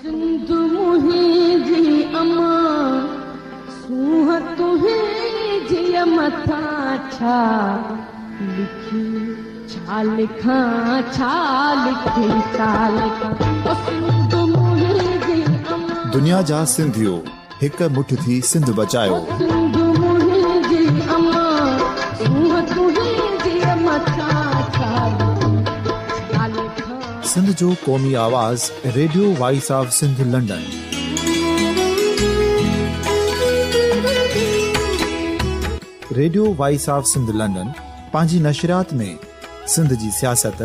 सिंध मुंहिंजी अमा सूह तुंहिंजी मथा छा लिखी छा लिखां छा लिखी छा लिखां सिंध मुंहिंजी अमा दुनिया जा सिंधियो हिक मुठ थी सिंध बचायो सिंध मुंहिंजी अमा सूह तुंहिंजी मथा छा लिखां सिंध जो क़ौमी आवाज़ radio voice of Sindh London. Radio voice of Sindh London पंहिंजी नशरियात में सिंध जी सियासत,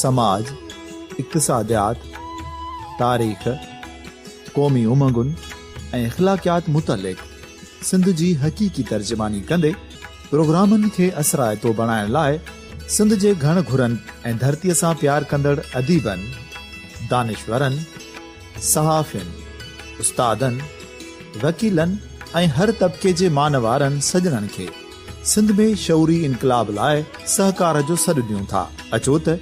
समाज, इक़्तिसादियात, तारीख़, क़ौमी उमंगुनि ऐं अख़लाक़ियात मुतलिक़ सिंध जी हक़ीक़ी तर्जमानी कंदे प्रोग्रामनि खे असराइतो बणाइण लाइ सिंध जे घण घुरनि ऐं धरतीअ सां प्यार कंदड़ अदीबनि, दानिशवरनि, सहाफ़ियुनि, उस्तादनि, वकीलनि ऐं हर तबिके जे मानवारनि सजणनि खे सिंध में शऊरी इनक़लाब लाइ सहकार जो सॾु ॾियूं था। अचो त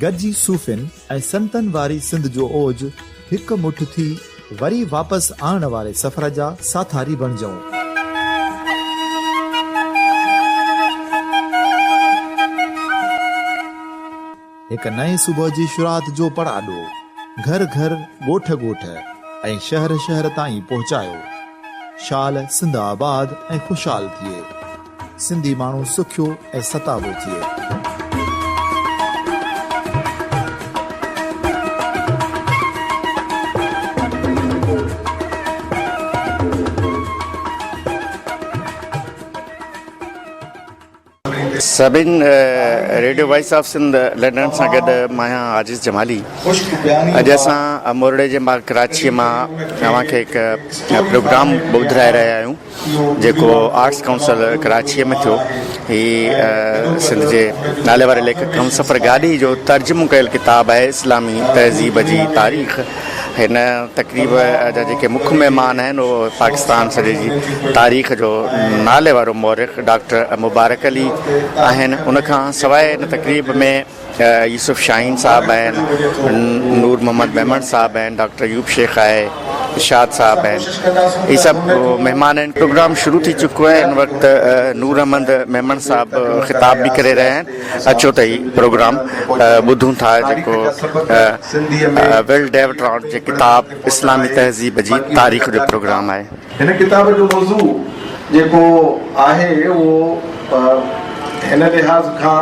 गॾिजी सूफ़ियुनि ऐं संतनि वारी सिंध जो ओज हिक मुठ थी वरी वापसि आणण वारे सफ़र जा साथारी बणिजऊं। हिक नए सुबुह जी शुरूआत जो पड़ाॾो घर घर ॻोठ ॻोठ ऐं शहर शहर ताईं पहुचायो। शाल सिंध आबाद ऐं ख़ुशहाल थिए, सिंधी माण्हू सुखियो ऐं सताबो थिए। सभिनी radio voice of Sindh London सां गॾु मां आहियां आजिज़ जमाली। अॼु असां मोरड़े जे मां कराची मां तव्हांखे हिकु प्रोग्राम ॿुधाए रहिया आहियूं जेको आर्ट्स काउंसिल कराचीअ में थियो। हीअ सिंध जे नाले वारे लेखक हमसफ़र गाॾी जो तर्जुमो कयल किताबु आहे इस्लामी तहज़ीब जी तारीख़। हिन तक़रीब जा जेके मुख्य महिमान आहिनि उहे पाकिस्तान सॼे जी तारीख़ जो नाले वारो मौरिख़ डॉक्टर मुबारक अली आहिनि। उनखां सवाइ हिन तक़रीब में यूसुफ शाहीन साहब आहिनि, नूर मोहम्मद मेमन साहब आहिनि, डॉक्टर अयूब शेख आहे, इरशाद साहब आहिनि। इहे सभु महिमान आहिनि। प्रोग्राम शुरू थी चुको आहे। हिन वक़्तु नूर अहमद मेमन साहब ख़िताब बि करे रहिया आहिनि। अचो त ही प्रोग्राम ॿुधूं था जेको विल डेविड रॉड जे किताब इस्लामी तहज़ीब जी तारीख़ जो प्रोग्राम आहे। हिन किताब जो मौज़ू जेको आहे उहो हिन लिहाज़ खां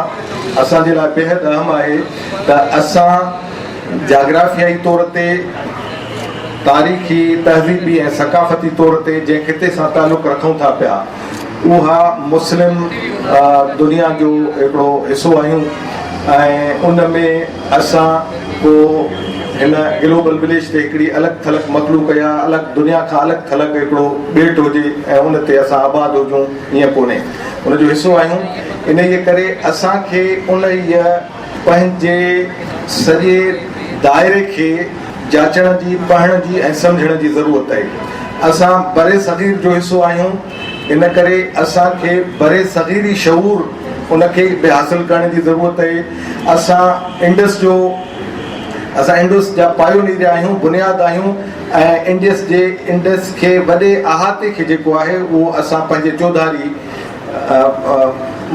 असांजे लाइ बेहद अहम आहे त असां जाग्राफियाई तौर ते, तारीख़ी, तहज़ीबी ऐं सक़ाफ़ती तौर ते जंहिं ख़िते सां तालुक़ु रखूं था पिया उहा मुस्लिम दुनिया जो हिकिड़ो हिसो आहियूं ऐं उन में असां को हिन ग्लोबल विलेज ते हिकिड़ी अलॻि थलग मखलूक या अलॻि दुनिया खां अलॻि थलग हिकिड़ो ॿेट हुजे ऐं उन ते असां आबाद हुजूं, ईअं कोन्हे, उन जो हिसो आहियूं। इन जे करे असांखे उन पंहिंजे सॼे दाइरे खे जाचण जी, पढ़ण जी ऐं सम्झण जी ज़रूरत आहे। असां बरे सग़ीर जो हिसो आहियूं, इन करे असांखे बरे सग़ीरी शऊर उनखे बि हासिलु करण जी ज़रूरत आहे। असां इंडस जा पायोनीर आहियूं, बुनियाद आहियूं ऐं इंडस खे वॾे अहाते खे जेको आहे उहो असां पंहिंजे चौधारी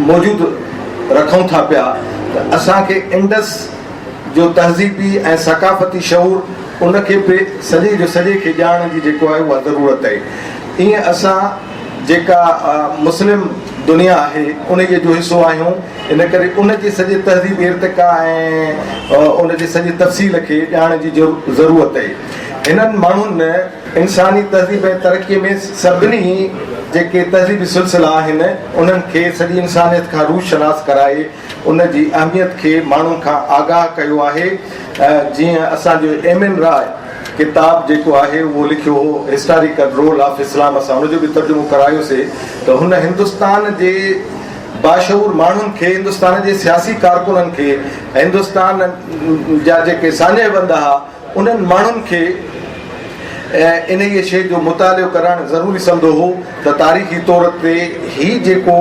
मौजूदु रखूं था पिया। त असांखे इंडस जो तहज़ीबी ऐं सक़ाफ़ती शऊर उनखे बि सॼे जो सॼे खे ॼाणण जी जेको आहे उहा ज़रूरत आहे। ईअं असां जेका मुस्लिम दुनिया आहे उन जो हिसो आहियूं, इन करे उन जे सॼे तहज़ीबी इर्तिका ऐं उन जे सॼे तफ़सील खे ॼाणण जी ज़रूरत आहे। हिननि माण्हुनि इंसानी तहज़ीब ऐं तरक़ीअ में सभिनी जेके तहज़ीबी सिलसिला आहिनि उन्हनि खे सॼी इंसानियत खां रूह शनास कराए उन जी अहमियत खे माण्हुनि खां आगाह कयो आहे। जीअं असांजो एमिन राय किताब जेको आहे उहो लिखियो हो हिस्टोरिकल रोल ऑफ इस्लाम, असां हुनजो बि तर्जुमो करायोसीं। त हुन हिंदुस्तान जे बाशऊर माण्हुनि खे, हिंदुस्तान जे सियासी कारकुननि खे, हिंदुस्तान जा जेके सान्हेबंद हुआ उन्हनि माण्हुनि खे इन ई शइ जो मुतालियो करणु ज़रूरी सम्झो हो त तारीख़ी तौर ते ही जेको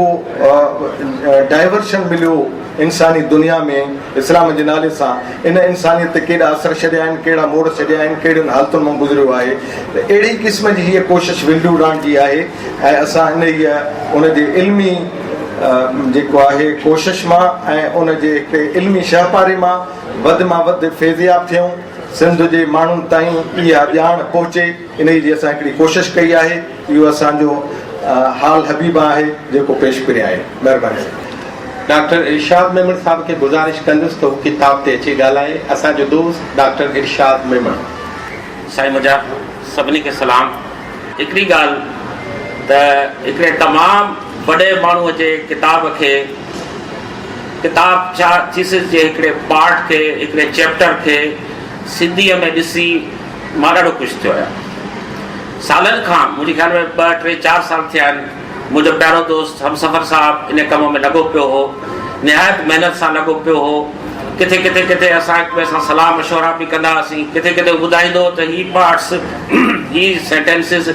डाइवर्शन मिलियो इंसानी दुनिया में इस्लाम जे नाले सां इन इंसानियत ते केॾा असर छॾिया आहिनि, कहिड़ा मोड़ छॾिया आहिनि, कहिड़ियुनि हालतुनि मां गुज़रियो आहे। त अहिड़ी क़िस्म जी हीअ कोशिशि विंडूराण जी आहे ऐं असां इन उनजे इल्मी जेको आहे कोशिशि मां ऐं उनजे हिकिड़े इल्मी शाहपारे मां वधि फैज़ियाब थियूं, सिंध जे माण्हुनि ताईं इहा ॼाण पहुचे, इन जी असां हिकिड़ी कोशिशि कई आहे। इहो असांजो हाल हबीब आहे जेको पेश करे आहे। महिरबानी। डॉक्टर इरशाद मेमण साहब खे गुज़ारिश कंदुसि त हू किताब ते अची ॻाल्हाए। असांजो दोस्त डॉक्टर इरशाद मेमण। साईं मुंहिंजा सभिनी खे सलाम। हिकिड़ी ॻाल्हि त हिकिड़े तमामु वॾे माण्हूअ जे किताब छा थीसिस जे हिकिड़े पार्ट खे, हिकिड़े चैप्टर खे सिंधीअ में ॾिसी मां ॾाढो ख़ुशि थियो आहियां। सालनि खां, मुंहिंजे ख़्याल में 2, 3, 4 साल थिया आहिनि, मुंहिंजो प्यारो दोस्त हमसफ़र साहब इन कम में लॻो पियो हो, निहायत महिनत सां लॻो पियो हो। किथे किथे किथे असां हिक ॿिए सां सलाह मशवरा बि कंदा हुआसीं, किथे किथे ॿुधाईंदो त ही पार्ट्स, ही सेंटेंसिस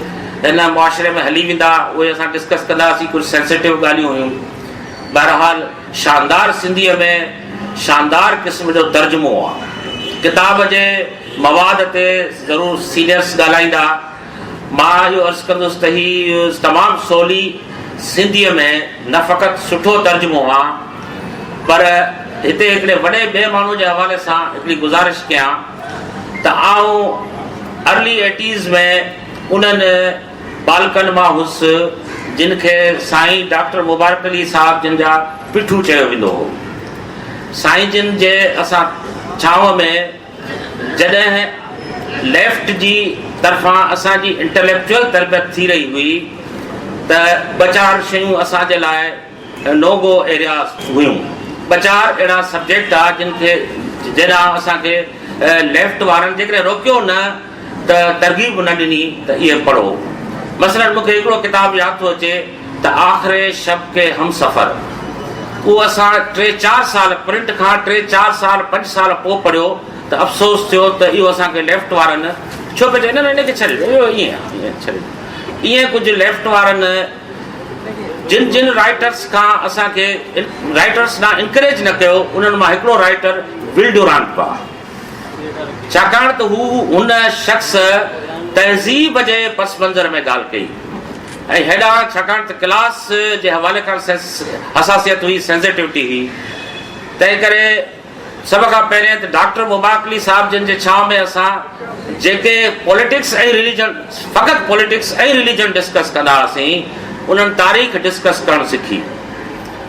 हिन मुआशिरे में हली वेंदा, उहे असां डिस्कस कंदा हुआसीं। कुझु सेंसिटिव ॻाल्हियूं हुयूं। बहरहाल शानदार सिंधीअ में शानदार क़िस्म जो तर्जुमो आहे। किताब जे मवाद ते ज़रूरु सीनियर्स ॻाल्हाईंदा। मां इहो अर्ज़ु कंदुसि त हीउ तमामु सवली सिंधीअ में न फ़क़ति सुठो तर्जुमो आहे, पर हिते हिकिड़े वॾे ॿिए माण्हू जे हवाले सां हिकिड़ी गुज़ारिश कयां त आउं अर्ली 80s में उन्हनि बालकनि मां हुउसि जिन खे साईं डॉक्टर मुबारक अली साहब जिन जा पिठू चयो वेंदो हो। साईं जिन जे असां छांव में जॾहिं लेफ्ट जी तरफ़ां असांजी इंटेलेक्चुअल तरबियत थी रही हुई त 2-4 शयूं असांजे लाइ नोगो एरियाज़ हुयूं। 2-4 अहिड़ा सब्जेक्ट आहे जिन खे जॾहिं असांखे लेफ्ट वारनि जेकॾहिं रोकियो न त तरगीब न ॾिनी त इहे पढ़ो। मसलन मूंखे हिकिड़ो किताबु यादि थो अचे त आख़िरे शब के हम सफ़र, उहो असां 3-4 साल प्रिंट खां 3-4 साल 5 साल पोइ पढ़ियो त अफ़सोस थियो त इहो असांखे लेफ्ट वारनि छो पियो चए न इनखे छॾे ॾियो, ईअं छॾे। ईअं कुझु लेफ्ट वारनि जिन जिन राइटर्स खां असांखे राइटर्स न इनकरेज न कयो, उन्हनि मां हिकिड़ो राइटर विल ड्यूरांट आहे। छाकाणि त हू हुन शख़्स तहज़ीब जे पस मंज़र में ॻाल्हि कई ऐं हेॾा, छाकाणि त क्लास जे हवाले खां हसासियत हुई, सेंसिटिविटी हुई। तंहिं करे सभ खां पहिरियों त डॉक्टर मुबारक अली साहब जिन जे छांव में असां जेके पॉलिटिक्स ऐं रिलीजन, फ़क़ति पॉलिटिक्स ऐं रिलीजन डिस्कस कंदा हुआसीं, उन्हनि तारीख़ डिस्कस करणु सिखी।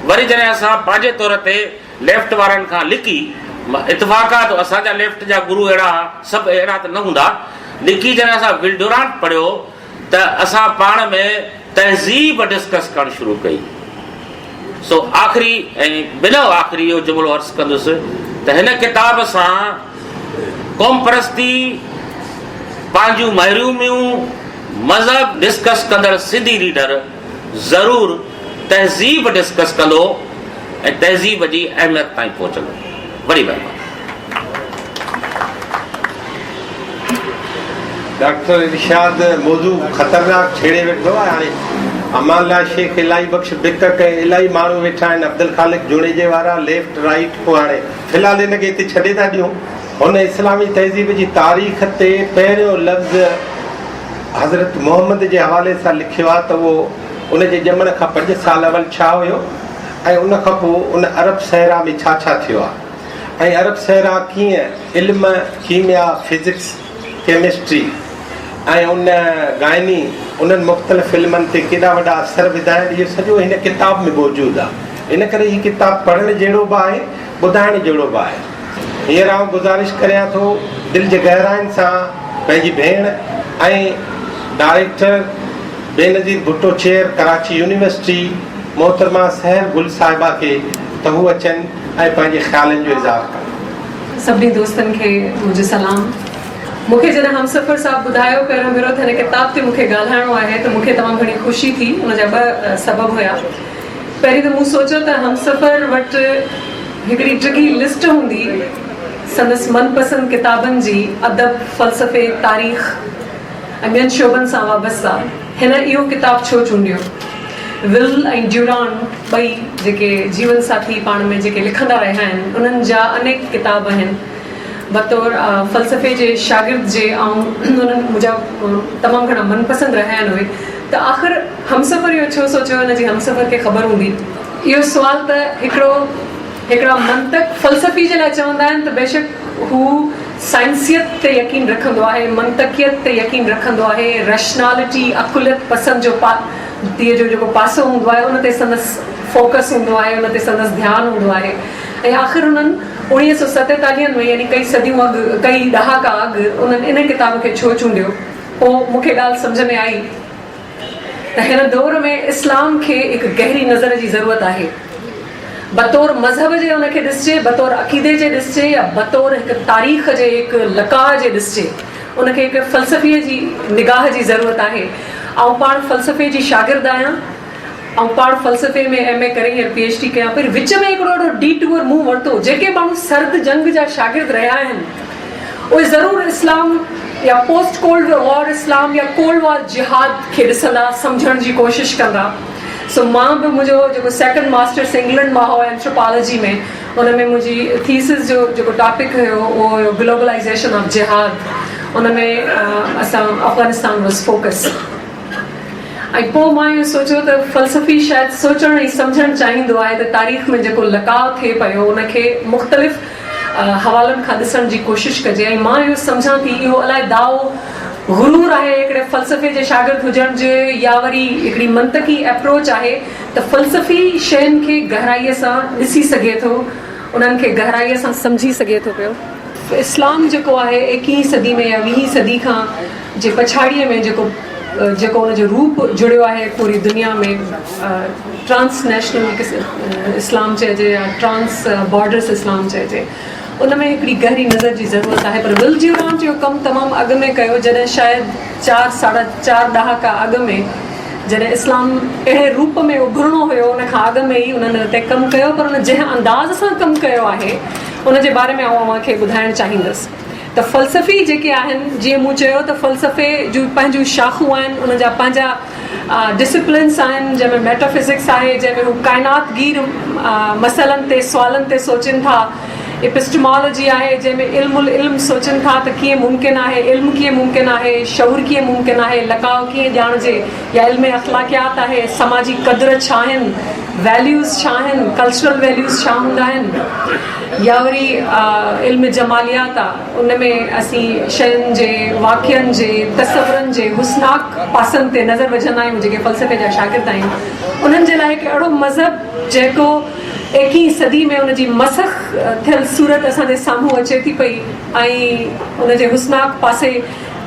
वरी जॾहिं असां पंहिंजे तौर ते लेफ्ट वारनि खां लिकी, इतफ़ाक़ात असांजा लेफ्ट जा गुरू अहिड़ा, सभु अहिड़ा त न हूंदा, लिकी जॾहिं असां विल ड्यूरांट पढ़ियो त असां पाण में तहज़ीब डिस्कस करणु शुरू कई। सो आख़िरी ऐं बिना आख़िरी इहो जुमिलो अर्ज़ु कंदुसि त हिन किताब सां क़ौम परस्ती, पंहिंजूं महरूमियूं, मज़हब डिस्कस कंदड़ सिंधी रीडर ज़रूरु तहज़ीब डिस्कस कंदो ऐं तहज़ीब जी अहमियत ताईं पहुचंदो। वरी महिरबानी। डॉक्टर इरशाद मौज़ू ख़तरनाक छेड़े वेठो आहे। हाणे अमानला शेख इलाही बख़्श बिकक ऐं इलाही माण्हू वेठा आहिनि, अब्दुल ख़ालिक जुणेजे वारा, लेफ्ट राइट। पोइ हाणे फ़िलहाल हिनखे हिते छॾे था ॾियूं। हुन इस्लामी तहज़ीब जी तारीख़ ते पहिरियों लफ़्ज़ हज़रत मोहम्मद जे हवाले सां लिखियो आहे त उहो उनजे ॼमण खां 5 साल अवल छा हुयो ऐं उन खां पोइ उन अरब सहरा में छा छा थियो आहे ऐं अरब सहरा कीअं इल्म, कीमिया, फिज़िक्स, केमिस्ट्री ऐं उन गायनी उन्हनि मुख़्तलिफ़ फिल्मनि ते केॾा वॾा असर विधा आहिनि। इहो सॼो हिन किताब में मौजूदु आहे। इन करे हीअ किताबु पढ़ण जहिड़ो बि आहे, ॿुधाइण जहिड़ो बि आहे। हींअर आउं गुज़ारिश करियां थो दिलि जे गहराइनि सां पंहिंजी भेण ऐं director Benazir Bhutto chair Karachi university मोहतरमा सहर गुल साहिबा खे त हू अचनि ऐं पंहिंजे ख़्यालनि जो इज़हार कनि। सभिनी दोस्तनि खे मुंहिंजो सलाम। मूंखे जॾहिं हमसफ़र साहब ॿुधायो पहिरियों भेरो त हिन किताब ते मूंखे ॻाल्हाइणो आहे त मूंखे तमामु घणी ख़ुशी थी। हुनजा 2 सबब हुया। पहिरीं त मूं सोचियो त हमसफ़र वटि हिकिड़ी डिघी लिस्ट हूंदी संदसि मनपसंद किताबनि जी, अदब, फ़लसफ़े, तारीख़ ऐं ॿियनि शोबनि सां वाबस्ता। हिन इहो किताबु छो चूंडियो? विल ऐं ड्यूरान ॿई जेके जीवन साथी पाण में जेके लिखंदा रहिया आहिनि उन्हनि जा अनेक किताब आहिनि। बतौर फ़लसफ़े जे शागिर्द जे ऐं उन्हनि मुंहिंजा तमामु घणा मनपसंदि रहिया आहिनि उहे। त आख़िर हमसफ़र इहो छो सोचियो हिन जी हमसफ़र खे ख़बर हूंदी। इहो सुवाल त हिकिड़ा मंतक फ़लसफ़ी जे लाइ चवंदा आहिनि त बेशक हू साइंसियत ते यकीन रखंदो आहे, मंतकियत ते यकीन रखंदो आहे, रैशनैलिटी अकुलियत पसंदि जो जेको पासो हूंदो आहे उन ते संदसि फोकस हूंदो आहे, उन ते संदसि ध्यानु हूंदो आहे। ऐं आख़िर उन्हनि 1947 में यानी कई सदियूं अॻु, कई ॾहाका अॻु उन्हनि इन किताब खे छो चूंडियो। पोइ मूंखे ॻाल्हि सम्झ में आई त हिन दौर में इस्लाम खे हिकु गहरी नज़र जी ज़रूरत आहे। बतौर मज़हब जे उनखे ॾिसजे, बतौर अक़ीदे जे ॾिसजे, या बतौर हिकु तारीख़ जे हिकु लकार जे ॾिसजे, उनखे हिकु फ़लसफ़ीअ जी निगाह जी ज़रूरत आहे। ऐं पाण फ़लसफ़े जी शागिर्द आहियां ऐं पाण फ़लसफ़े में MA करे हींअर PhD कयां, पर विच में हिकिड़ो अहिड़ो डिटूर मूं वरितो। जेके माण्हू सर्द जंग जा शागिर्द रहिया आहिनि उहे ज़रूरु इस्लाम या पोस्ट कोल्ड वॉर इस्लाम या कोल्ड वॉर जिहाद खे ॾिसंदा, सम्झण जी कोशिशि कंदा। सो मां बि मुंहिंजो जेको सेकेंड मास्टर्स इंग्लैंड मां हो एंथ्रोपोलॉजी में, उन में मुंहिंजी थीसिस जो जेको टॉपिक हुयो उहो हुयो ग्लोबलाइज़ेशन ऑफ जिहाद। उन में असां अफ़गानिस्तान वॉज फोकस। ऐं पोइ मां इहो सोचियो त फ़लसफ़ी शायदि सोचणु ऐं सम्झणु चाहींदो आहे त तारीख़ में जेको लकाउ थिए पियो उनखे मुख़्तलिफ़ हवालनि खां ॾिसण जी कोशिशि कजे। ऐं मां इहो सम्झां थी इहो अलाए दाओ गुरूर आहे हिकिड़े फ़लसफ़े जे शागिर्द हुजण जे, या वरी हिकिड़ी मंतकी अप्रोच आहे त फ़लसफ़ी शयुनि खे गहराईअ सां ॾिसी सघे थो, उन्हनि खे गहराईअ सां सम्झी सघे थो पियो। इस्लाम जेको आहे 21वीं सदी में या 20वीं सदी खां जे पछाड़ीअ में जेको उनजो रूप जुड़ियो आहे पूरी दुनिया में, ट्रांसनेशनल इस्लाम चइजे या ट्रांस बॉर्डर्स इस्लाम चइजे, उन में हिकिड़ी गहरी नज़र जी ज़रूरत आहे। पर विल ड्यूरान जो कमु तमामु अॻु में कयो, जॾहिं शायदि 4-4.5 ॾहाका अॻु में, जॾहिं इस्लाम अहिड़े रूप में उभरणो हुयो उन खां अॻु में ई उन्हनि ते कमु कयो। पर उन जंहिं अंदाज़ सां कमु कयो आहे उन जे बारे में अव्हांखे ॿुधाइणु चाहींदसि त फ़लसफ़ी जेके आहिनि, जीअं मूं चयो त फ़लसफ़े जूं पंहिंजूं शाख़ूं आहिनि, उन जा पंहिंजा डिसिप्लिन्स आहिनि, जंहिंमें मेटाफिज़िक्स आहे, जंहिंमें हू काइनातगीर मसइलनि ते सुवालनि ते सोचनि था। एपिस्टेमोलॉजी आहे जंहिंमें इल्म सोचनि था त कीअं मुमकिन आहे, इल्मु कीअं मुमकिन आहे, शऊर कीअं मुमकिन आहे, लकाउ कीअं ॼाणिजे, या इल्म अख़लाक़ियात आहे, समाजी क़द्र छा आहिनि, वैल्यूज़ छा आहिनि, कल्चरल वैल्यूज़ छा हूंदा आहिनि, या वरी इल्म जमालियात आहे, उन में असीं शयुनि जे, वाक़िअनि जे, तसवुरनि जे हुस्नाक पासनि ते नज़र विझंदा आहियूं जेके फ़लसफ़े जा शागिर्द आहियूं। उन्हनि जे लाइ हिकु अहिड़ो मज़हब जेको 21वीं सदी में उनजी मसख़ थियल सूरत असांजे साम्हूं अचे थी पई, ऐं उनजे हुस्नाक पासे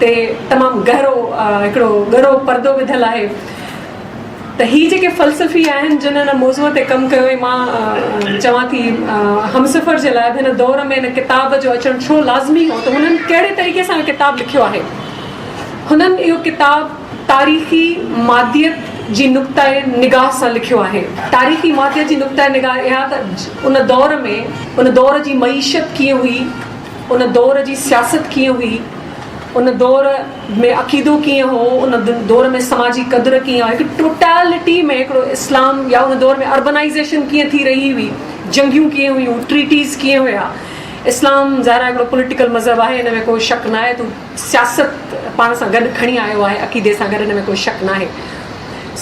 ते तमामु हिकिड़ो गहरो परदो विधियलु आहे। त हीअ जेके फ़लसफ़ी आहिनि जिन हिन मौज़ूअ ते कमु कयो, ऐं मां चवां थी हमसफ़र जे लाइ हिन दौर में हिन किताब जो अचणु छो लाज़मी हो, त हुननि कहिड़े तरीक़े सां किताब लिखियो आहे। हुननि इहो किताब तारीख़ी मादियत जी नुक़्ताए निगाह सां लिखियो आहे। तारीख़ी मादियत जी नुक़्ताए निगाह इहा त उन दौर में, उन दौर जी मईशत कीअं हुई, उन दौर जी सियासत कीअं हुई, उन दौर में अक़ीदो कीअं हो, उन दौर में समाजी क़द्र कीअं आहे, हिकु टोटैलिटी में हिकिड़ो इस्लाम, या उन दौर में अर्बनाइज़ेशन कीअं थी रही हुई, जंगियूं कीअं हुयूं, ट्रीटीज़ कीअं हुया। इस्लाम ज़ाहिर हिकिड़ो पॉलिटिकल मज़हब आहे, हिन में कोई शक न आहे, तो सियासत पाण सां गॾु खणी आयो आहे, अक़ीदे सां गॾु, हिन में कोई शक न आहे।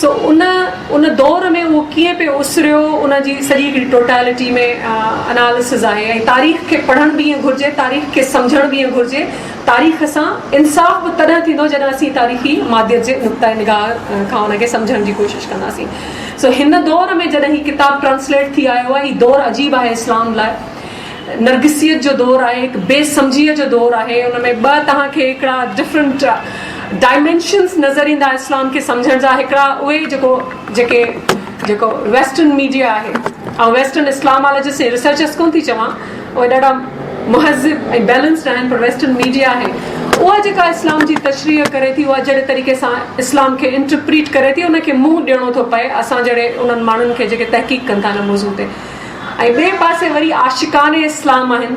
सो उन दौर में उहो कीअं पियो उसरियो, उन जी सॼी हिकिड़ी टोटैलिटी में एनालिसिस आहे। ऐं तारीख़ खे पढ़णु बि ईअं घुरिजे, तारीख़ खे सम्झणु बि ईअं घुरिजे। तारीख़ सां इंसाफ़ बि तॾहिं थींदो जॾहिं असीं तारीख़ी मादियत जे नुक़्ताए निगाह खां उनखे सम्झण जी कोशिशि कंदासीं। सो हिन दौर में जॾहिं हीअ किताब ट्रांसलेट थी आयो आहे, हीअ दौर अजीब आहे इस्लाम लाइ। नरगिसियत जो दौर आहे, हिकु बेसमझीअ जो दौर आहे। उन में ॿ तव्हांखे हिकिड़ा डिफरेंट डायमेंशन्स नज़र ईंदा इस्लाम खे सम्झण जा। हिकिड़ा उहे जेको वेस्टर्न मीडिया आहे, ऐं वेस्टर्न इस्लामोलॉजिस्ट ऐं रिसर्चर्स कोन थी चवां, उहे ॾाढा मुहज़िब ऐं बैलेंस्ड आहिनि, पर वेस्टर्न मीडिया आहे उहा जेका इस्लाम जी तशरीह करे थी, उहा जहिड़े तरीक़े सां इस्लाम खे इंटरप्रीट करे थी, उनखे मुंहुं ॾियणो थो पए असां जहिड़े उन्हनि माण्हुनि खे जेके तहक़ीक़ कनि था हिन मौज़ू ते। ऐं ॿिए पासे वरी आशिकाने इस्लाम आहिनि,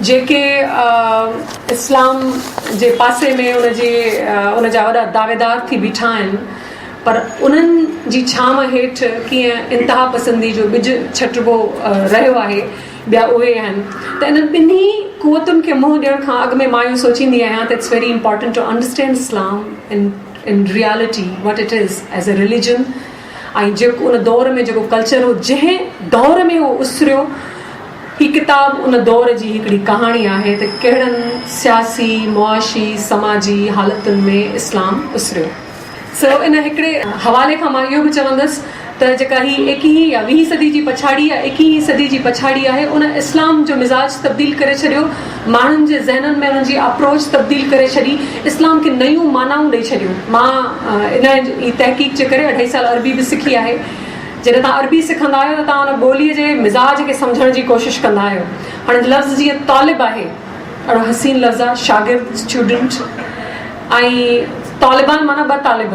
जेके इस्लाम जे पासे में उन जा वॾा दावेदार थी बीठा आहिनि, पर उन्हनि जी छांव हेठि कीअं इंतिहा पसंदी जो ॿिज छटिबो रहियो आहे, ॿिया उहे आहिनि। त इन्हनि ॿिन्ही कुवतुनि खे मुंहुं ॾियण खां अॻु में मां इहो सोचींदी आहियां त it's very important to understand Islam in reality what it is as a religion. ऐं जेको उन दौर में जेको कल्चर हो, जंहिं दौर में उहो उसरियो, ही किताब उन दौर जी हिकिड़ी कहाणी आहे त कहिड़नि सियासी मुआशी समाजी हालतुनि में इस्लाम उसरियो। सो इन हिकिड़े हवाले खां मां इहो बि चवंदसि त जेका ही 21वीं या 20वीं सदी जी पछाड़ी या 21वीं सदी जी पछाड़ी आहे, उन इस्लाम जो मिज़ाज तब्दील करे छॾियो, माण्हुनि जे ज़हननि में उन्हनि जी अप्रोच तब्दील करे छॾी, इस्लाम खे नयूं मानाऊं ॾेई छॾियूं। मां इन जी तहक़ीक़ जे करे 2.5 साल अरबी बि सिखी आहे। जॾहिं तव्हां अरबी सिखंदा आहियो त तव्हां उन ॿोलीअ जे मिज़ाज खे सम्झण जी कोशिशि कंदा आहियो। हाणे लफ़्ज़ जीअं तालिब आहे, ॾाढो हसीन लफ़्ज़ आहे, शागिर्द स्टूडेंट, ऐं तालिबान माना 2 तालिब।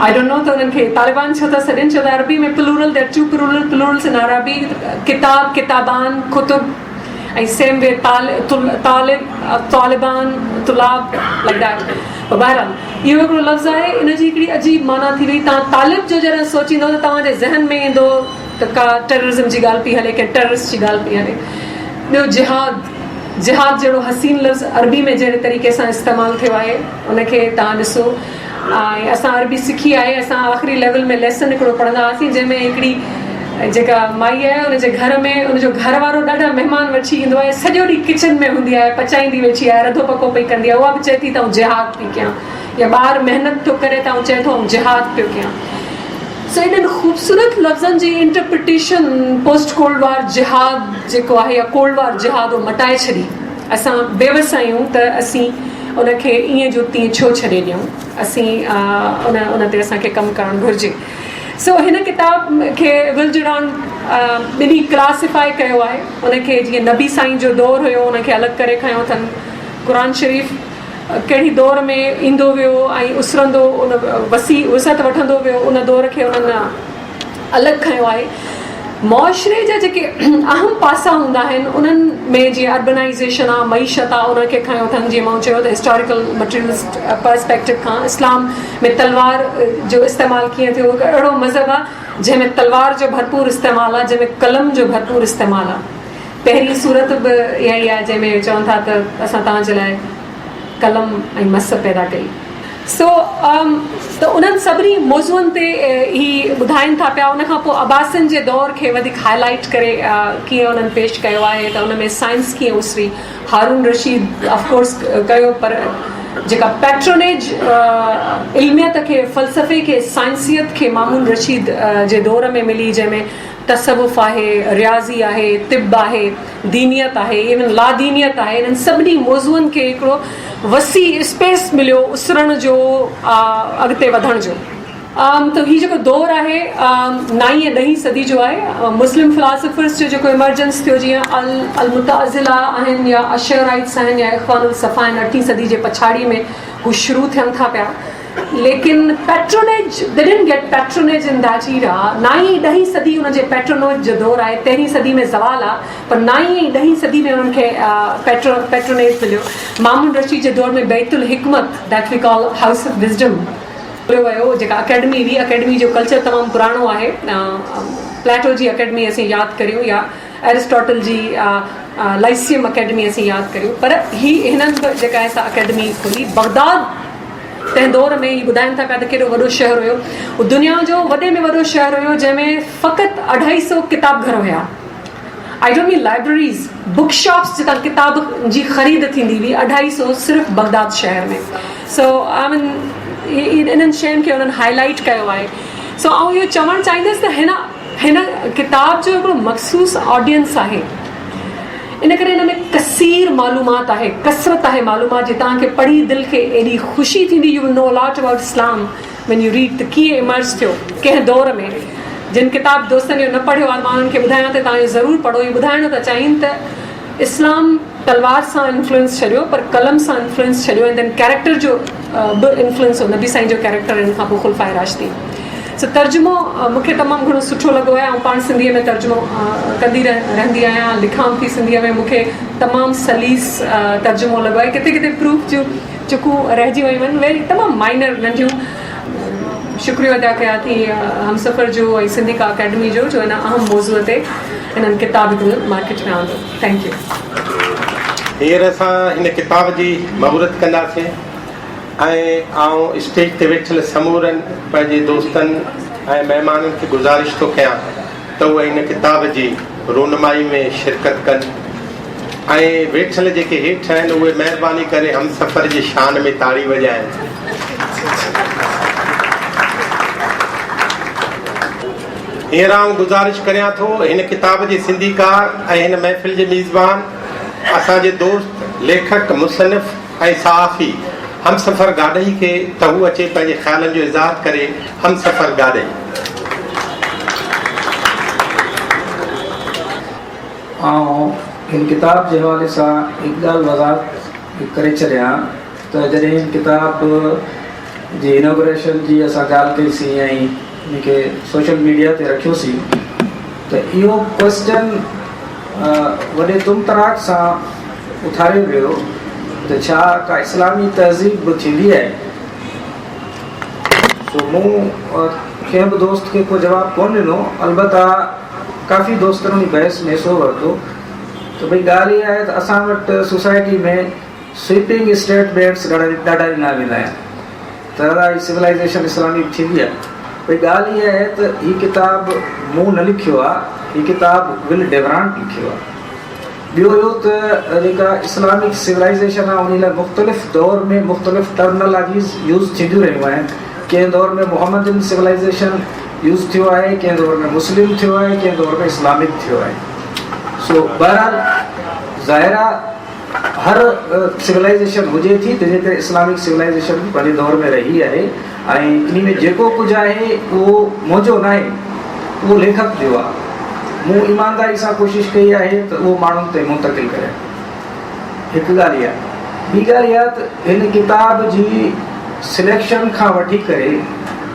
आई डोंट नो त उन्हनि खे तालिबान छो था सॾनि, छो त अरबी में प्लूरल, देयर 2 प्लूरल्स इन अरबी, किताब, किताबान, कुतुब, ऐं सेम वे तालिब, तालिबान, तुलाब, लाइक दैट। बहरहाल इहो हिकिड़ो लफ़्ज़ आहे, इन जी हिकिड़ी अजीब माना थी वई। तव्हां तालिब जो जॾहिं सोचींदो त तव्हांजे ज़हन में ईंदो त का टेररिज़म जी ॻाल्हि पई हले, कंहिं टेररिस्ट जी ॻाल्हि पई हले। ॿियो जिहाद, जिहाद जहिड़ो हसीन लफ़्ज़ अरबी में जहिड़े तरीक़े सां इस्तेमालु थियो आहे, उनखे तव्हां ॾिसो। ऐं असां अरबी सिखी आहे, असां आख़िरी लेवल में लेसन हिकिड़ो पढ़ंदा हुआसीं, जंहिंमें हिकिड़ी जेका माई आहे उनजे घर में उनजो घर वारो ॾाढा महिमान वठी ईंदो आहे, सॼो ॾींहुं किचन में हूंदी आहे, पचाईंदी वेठी आहे, रधो पको पई कंदी आहे, उहा बि चए थी त आउं जिहाद थी कयां, या ॿार महिनत थो करे त आउं चए थो आउं जिहाद पियो कयां। सो इन्हनि ख़ूबसूरत लफ़्ज़नि जी इंटरप्रिटेशन पोस्ट कोल्ड वार जिहाद जेको आहे, या कोल्ड वार जिहाद, उहो मटाए छॾी। असां बेवस आहियूं त असीं उनखे ईअं जो तीअं छो छॾे ॾियूं, असीं उन ते असांखे कमु करणु घुरिजे। सो हिन किताब खे विलजरान ॿिन्ही क्लासिफाई कयो आहे। उनखे जीअं नबी साईं जो दौरु हुयो, उनखे अलॻि करे खयो अथनि। क़ुर शरीफ़ कहिड़ी दौर में ईंदो वियो ऐं उसरंदो, उन वसी वसत वठंदो वियो, उन दौर खे उन्हनि अलॻि खयो आहे। मुआशरे जा जेके अहम पासा हूंदा आहिनि, उन्हनि में जीअं अर्बनाइज़ेशन आहे, मईशत आहे, उनखे खयो अथनि। जीअं मां चयो त हिस्टोरिकल मटीरियलिस्ट पर्सपेक्टिव खां इस्लाम में तलवार जो इस्तेमालु कीअं थियो, हिकु अहिड़ो मज़हब आहे जंहिंमें तलवार जो भरपूर इस्तेमालु आहे, जंहिंमें कलम जो भरपूर इस्तेमालु आहे। पहिरीं सूरत बि इहा ई आहे जंहिंमें चवनि था त असां तव्हांजे लाइ कलम ऐं मस पैदा कई। सो त उन्हनि सभिनी मौज़ूअनि ते ही ॿुधाइनि था पिया। उनखां पोइ अब्बासिन जे दौर खे वधीक हाईलाइट करे कीअं उन्हनि पेश कयो आहे त उन में साइंस कीअं उसरी। हारून रशीद ऑफकोर्स कयो, पर जेका पैट्रोनेज इल्मियत खे, फ़लसफ़े खे, साइंसियत खे मामून रशीद जे दौर में मिली, जंहिंमें तसवुफ़ आहे, रियाज़ी आहे, तिब आहे, दीनियत आहे, इवन लादीनियत आहे। इन्हनि सभिनी मौज़ूअनि खे हिकिड़ो वसी स्पेस मिलियो उसरण जो, अॻिते वधण जो। त हीउ जेको दौरु आहे 9वीं ऐं 10वीं सदी जो आहे। मुस्लिम फिलासफर्स जो जेको इमर्जेंस थियो, जीअं अल मुतअज़िला आहिनि, या अशराइट्स आहिनि, या इख़वानुल सफ़ा आहिनि, 8वीं सदी जे पछाड़ी में हू शुरू थियनि था पिया। लेकिन patronage, they didn't get patronage in that era. 9वीं 10वीं सदी उनजे पैट्रोनेज जो दौरु आहे। 13वीं सदी में ज़वाल आहे, पर 9वीं ऐं 10वीं सदी में उन्हनि खे पैट्रोनेज मिलियो। मामून रशीद जे दौर में बैतुल हिकमत, that we call House of Wisdom, खोलियो वियो, जेका अकेडमी हुई। अकेडमी जो कल्चर तमामु पुराणो आहे। प्लेटो जी अकेडमी असीं यादि करियूं, या एरिस्टोटल जी लाइसियम अकेडमी असीं यादि करियूं, पर हिननि बि जेका आहे सा अकेडमी खोली। बगदाद तंहिं दौर में ही ॿुधाइनि था पिया त केॾो वॾो शहर हुयो, उहो दुनिया जो वॾे में वॾो शहर हुयो, जंहिंमें फ़क़ति 250 किताब घर हुया। I don't mean libraries, book shops जितां किताब जी ख़रीद थींदी हुई, 250 सिर्फ़ु बगदाद शहर में। सो आई मीन इन्हनि शयुनि खे उन्हनि हाईलाइट कयो आहे। सो आउं इहो चवणु चाहींदसि त हिन किताब जो हिकिड़ो मख़सूस ऑडियंस आहे। इन करे हिन में कसीर मालूमात आहे, कसरत आहे मालूमात जी। तव्हांखे पढ़ी दिलि खे एॾी ख़ुशी थींदी। U will know lot about Islam when U read, त कीअं इमर्ज थियो, कंहिं दौर में। जिन किताब दोस्तनि इहो न पढ़ियो आहे, मां उन्हनि खे ॿुधायां त तव्हां इहो ज़रूरु पढ़ो। इहो ॿुधाइणो था चाहिनि त इस्लाम तलवार सां इन्फ्लुएंस छॾियो, पर कलम सां इन्फ्लुएंस छॾियो। ऐं देन कैरेक्टर जो बि इन्फ्लुएंस हो, नबी साईं जो कैरेक्टर, इन खां पोइ ख़ुलफ़ाए राशिदी। सो तर्जुमो मूंखे तमामु घणो सुठो लॻो आहे। ऐं पाण सिंधीअ में तर्जुमो कंदी रहंदी आहियां, लिखां थी सिंधीअ में। मूंखे तमामु सलीस तर्जुमो लॻो आहे। किथे किथे प्रूफ जूं चुकूं रहिजी वियूं आहिनि, वेरी तमामु माइनर नंढियूं शुक्रिया अदा कया थी हमसफ़र जो ऐं सिंधी का अकेडमी जो इन अहम मौज़ूअ ते इन्हनि किताब मार्केट में आंदो. Thank U. हींअर असां हिन किताब जी महूरत कंदासीं ऐं आउं स्टेज ते वेठल समूरनि पंहिंजे दोस्तनि ऐं महिमाननि खे गुज़ारिश थो कयां त उहे हिन किताब जी रोनमाई में शिरकत कनि ऐं वेठल जेके हेठि आहिनि उहे महिरबानी करे हमसफ़र जी शान में ताड़ी वॼाइनि. हींअर आउं गुज़ारिश करियां थो हिन किताब जे सिंधीकार ऐं हिन महफ़िल जे मेज़बान असांजे दोस्त लेखक मुसनिफ़ ऐं सहाफ़ी हमसफ़र गाॾई खे त हू अचे पंहिंजे ख़्यालनि जो इज़हार करे. हमसफ़र गाॾई. ऐं हिन किताब जे हवाले सां हिकु ॻाल्हि वज़ाहत करे छॾियां त जॾहिं हिन किताब जी इनॉग्रेशन जी असां ॻाल्हि कईसीं ऐं हिनखे सोशल मीडिया ते रखियोसीं त इहो क्वेश्चन वॾे तुमतराक सां उथारियो वियो त छा का इस्लामी तहज़ीब बि थींदी आहे. सो मूं कंहिं बि दोस्त खे को जवाबु कोन ॾिनो. अलबत्ता काफ़ी दोस्तनि जी बहस में हिसो वरितो त भई ॻाल्हि इहा आहे त असां वटि सोसाइटी में स्वीपिंग स्टेटमेंट्स ॾाढा ॾिना वेंदा आहिनि त दादा हीअ सिविलाइज़ेशन इस्लामी थींदी आहे. भई ॻाल्हि इहा आहे त हीअ किताब मूं न लिखियो आहे, हीअ किताब विल डेवरांट लिखियो आहे. ॿियो इहो त जेका इस्लामिक सिविलाइज़ेशन आहे उन लाइ मुख़्तलिफ़ दौर में मुख़्तलिफ़ टर्मिनोलॉजीज़ यूज़ थींदियूं रहियूं आहिनि. कंहिं दौर में मुहम्मदन सिविलाइज़ेशन यूज़ थियो आहे, कंहिं दौर में मुस्लिम थियो आहे, कंहिं दौर में इस्लामिक थियो आहे. सो बहरहाल ज़ाहिर आहे हर सिविलाइज़ेशन हुजे थी तंहिंजे करे इस्लामिक सिविलाइज़ेशन बि पंहिंजे दौर में रही आहे ऐं इन में जेको कुझु आहे उहो मुंहिंजो न आहे, उहो लेखक जो आहे. मूं ईमानदारी सां कोशिशि कई आहे त उहो माण्हुनि ते मुंतक़िल करे. हिकु ॻाल्हि इहा. ॿी ॻाल्हि इहा त हिन किताब जी सिलेक्शन खां वठी करे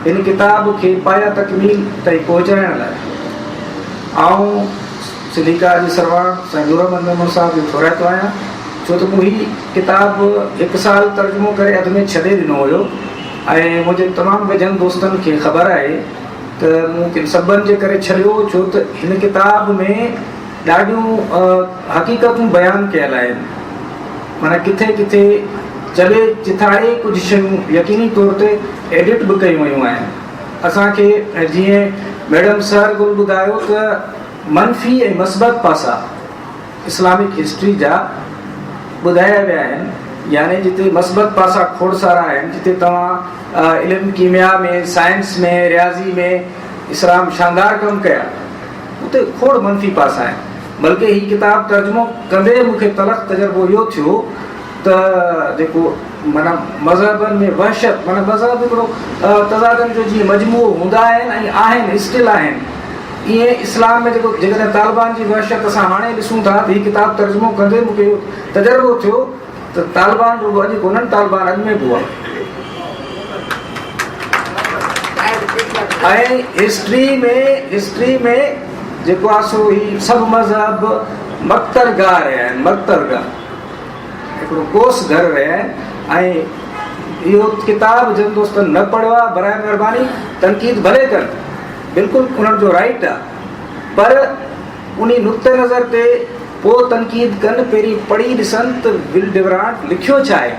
हिन किताब खे पाया तकमील ताईं पहुचाइण लाइ ऐं सिंधीकार जी सरवाण साईं नूर अहमद मेमन साहब जो थोराइतो आहियां छो त मूं हीअ किताब 1 साल तर्जुमो करे अध में छॾे ॾिनो हुयो ऐं मुंहिंजे तमामु वेझनि दोस्तनि खे ख़बर आहे त मूं किन सभनि जे करे छॾियो छो त हिन किताब में ॾाढियूं हक़ीक़तूं बयानु कयल आहिनि. माना किथे किथे चले चिथाड़े कुझु शयूं यकीनी तौर ते एडिट बि कयूं वयूं आहिनि. असांखे जीअं मैडम सर गुल ॿुधायो त मनफ़ी ऐं मस्बत पासा इस्लामिक हिस्ट्री जा ॿुधाया विया आहिनि. यानी जिते मस्बत पासा खोड़सारा आहिनि, जिते तव्हां इल्मु कीमिया में, साइंस में, रियाज़ी में इस्लाम शानदार कमु कया, उते खोड़ मनफ़ी पासा आहिनि. बल्कि हीअ किताब तर्जुमो कंदे मूंखे तलख़ तजुर्बो इहो थियो त जेको माना मज़हबनि में वहशत, माना मज़हब हिकिड़ो तज़ादनि जो जीअं मजमूओ हूंदा आहिनि ऐं आहिनि स्टिल आहिनि, ईअं इस्लाम में जेको जेकॾहिं तालिबान जी वहशत असां हाणे ॾिसूं था त हीअ किताब तर्जुमो कंदे मूंखे इहो तजुर्बो थियो त तालिबान रुॻो अॼु कोन्हनि, तालिबान अॼु में बि हुआ. ऐं हिस्ट्री में जेको आहे सो ही सभु मज़हब मक़तरगाह रहिया आहिनि. मक़तरगाह हिकिड़ो कोस घर रहिया आहिनि. ऐं इहो किताब जिन दोस्तनि न पढ़ियो आहे बराए महिरबानी तनक़ीद भले कनि, बिल्कुलु उन्हनि जो राइट आहे, पर उन नुक़्ते नज़र ते पोइ तनक़ीद कनि, पहिरीं पढ़ी ॾिसनि त विल डेवरांट लिखियो छा आहे.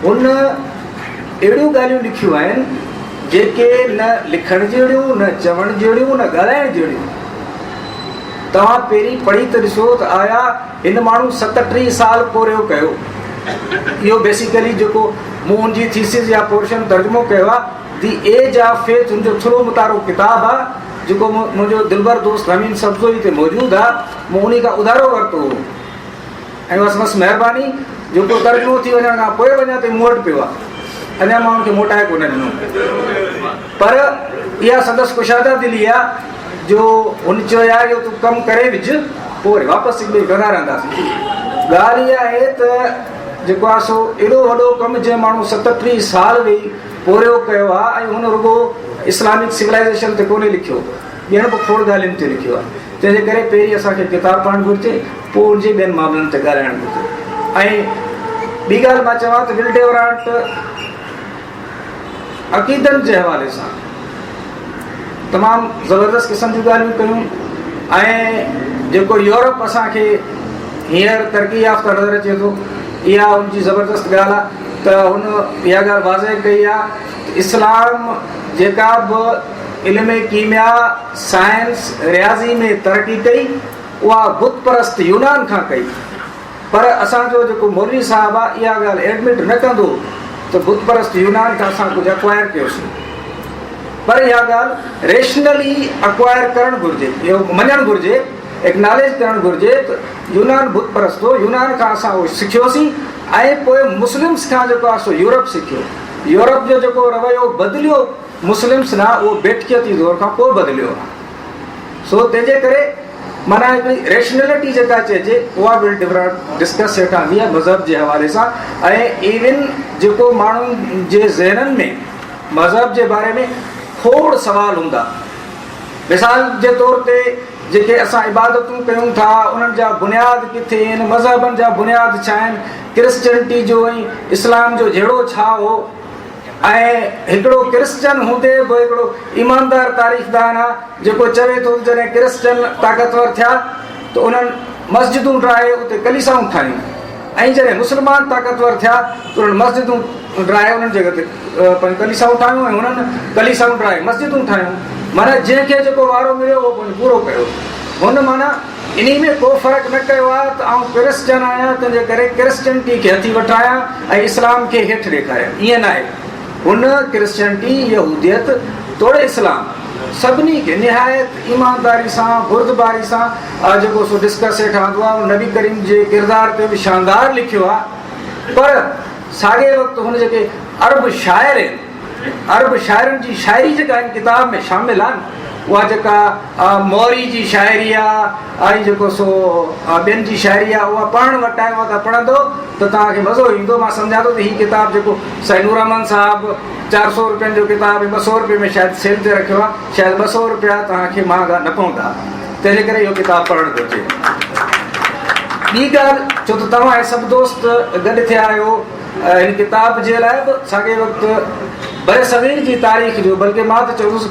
हुन अहिड़ियूं ॻाल्हियूं लिखियूं आहिनि जेके न लिखण जहिड़ियूं, न चवण जहिड़ियूं, न ॻाल्हाइण जहिड़ियूं. तव्हां पहिरीं पढ़ी त ॾिसो त आया हिन माण्हू 37 साल पोरियो कयो. इहो बेसिकली जेको मूं हुनजी थीसिस या पोर्शन तर्जुमो कयो आहे, दी एज ऑफ फेथ हुनजो थोरो मुतारो किताबु आहे जेको मुंहिंजो दिलबर दोस्त अमीन सब्ज़ोई ते मौजूदु आहे. मूं उन खां उधारो वरितो हो ऐं बसि महिरबानी जेको तर्जुमो थी वञण खां पोइ वञा त मूं वटि पियो आहे, अञा मां हुनखे मोटाए कोन ॾिनो. पर इहा संदसि कुशादा दिली आहे जो हुन चयो आहे जो तूं कमु करे विझ, पोइ वरी वापसि ॿई कंदा रहंदासीं. ॻाल्हि इहा आहे त जेको आहे सो एॾो वॾो कमु जंहिं माण्हू 37 साल वेही पोरियो कयो आहे ऐं हुन रुॻो इस्लामिक सिविलाइज़ेशन ते कोन्हे लिखियो, ॿियनि बि खोड़ ॻाल्हियुनि ते लिखियो आहे. तंहिंजे करे पहिरीं असांखे किताब पढ़णु घुरिजे, पोइ हुनजे ॿियनि मामलनि ते ॻाल्हाइणु घुरिजे. ऐं ॿी ॻाल्हि मां चवां त विल डेवरांट अक़ीदनि जे हवाले सां तमामु ज़बरदस्त क़िस्म जूं ॻाल्हियूं कयूं ऐं जेको यूरोप असांखे हींअर तरक़ी याफ़्ता नज़र अचे थो इहा उनजी ज़बरदस्त ॻाल्हि आहे त हुन इहा ॻाल्हि वाज़े कई आहे इस्लाम जेका बि इल्म कीमिया साइंस रियाज़ी में तरक़ी कई उहा बुत परस्त यूनान खां कई पर असांजो जेको मौलवी साहिबु आहे इहा ॻाल्हि एडमिट न कंदो त बुत परस्त यूनान खां असां कुझु अक्वायर कयोसीं पर इहा ॻाल्हि रेशनली अक्वायर करणु घुरिजे इहो मञणु घुरिजे एक्नॉलेज करणु घुरिजे त यूनान बुत परस्त हो यूनान खां असां उहो सिखियोसीं ऐं पोइ मुस्लिम्स खां जेको आहे सो यूरोप सिखियो यूरोप जो जेको रवैयो बदिलियो मुस्लिम्स न उहो बेटकियती दौर खां पोइ बदिलियो आहे सो तंहिंजे करे माना हिकिड़ी रेशनलिटी जेका चइजे उहा बि डिस्कस हेठां थी आहे मज़हब जे हवाले सां ऐं इवन जेको माण्हुनि जे ज़हननि में मज़हब जे बारे में खोड़ सवाल हूंदा मिसाल जे तौर ते जेके असां इबादतूं कयूं था उन्हनि जा बुनियाद किथे आहिनि मज़हबनि जा बुनियाद छा आहिनि क्रिश्चियनिटी जो ऐं इस्लाम जो जहिड़ो छा हो ऐं हिकिड़ो क्रिश्चन हूंदे बि हिकिड़ो ईमानदार तारीख़दान आहे जेको चवे थो जॾहिं क्रिश्चन ताक़तवर थिया त उन्हनि मस्जिदूं ठाहे उते कलीसाऊं ठाहियूं ऐं जॾहिं मुस्लमान ताक़तवर थिया त उन्हनि मस्जिदूं ठाहे उन्हनि जॻह ते कलीसाऊं ठाहियूं ऐं उन्हनि कलीसाऊं ठाहे मस्जिदूं ठाहियूं माना जंहिंखे जेको वारो मिलियो उहो पूरो कयो हुन माना इन में को फ़र्क़ु न कयो आहे त आउं क्रिश्चन आहियां तंहिंजे करे क्रिश्चियनिटी खे हथी वठायां ऐं इस्लाम खे हेठि ॾेखारियां ईअं न आहे हुन क्रिश्चियनिटी यहूदियत तोड़े इस्लाम सभिनी खे निहायत ईमानदारी सां बुर्दबारी सां जेको सो डिस्कस हेठि आंदो आहे नबी करीम जे किरदार ते बि शानदार लिखियो आहे पर साॻे वक़्तु हुन जेके अरब शाइर आहिनि अरब शाइरनि जी शाइरी जेका हिन किताब में शामिल आहे उहा जेका मौरी जी शाइरी आहे ऐं जेको सो ॿियनि जी शाइरी आहे उहा पढ़णु वटि आहे उहा तव्हां पढ़ंदो त तव्हांखे मज़ो ईंदो मां सम्झां थो त हीउ किताबु जेको साईं नूरमन साहिबु 400 रुपयनि जो किताबु 200 रुपये में शायदि सेल ते रखियो आहे शायदि 200 रुपया तव्हांखे महांगा न पवंदा तंहिंजे करे इहो किताबु पढ़णु घुरिजे ॿी ॻाल्हि छो त तव्हां सभु दोस्त गॾु थिया आहियो हिन किताब जे लाइ बि साॻे वक़्तु बरे सग़ीर जी तारीख़ जो बल्कि मां त चवंदुसि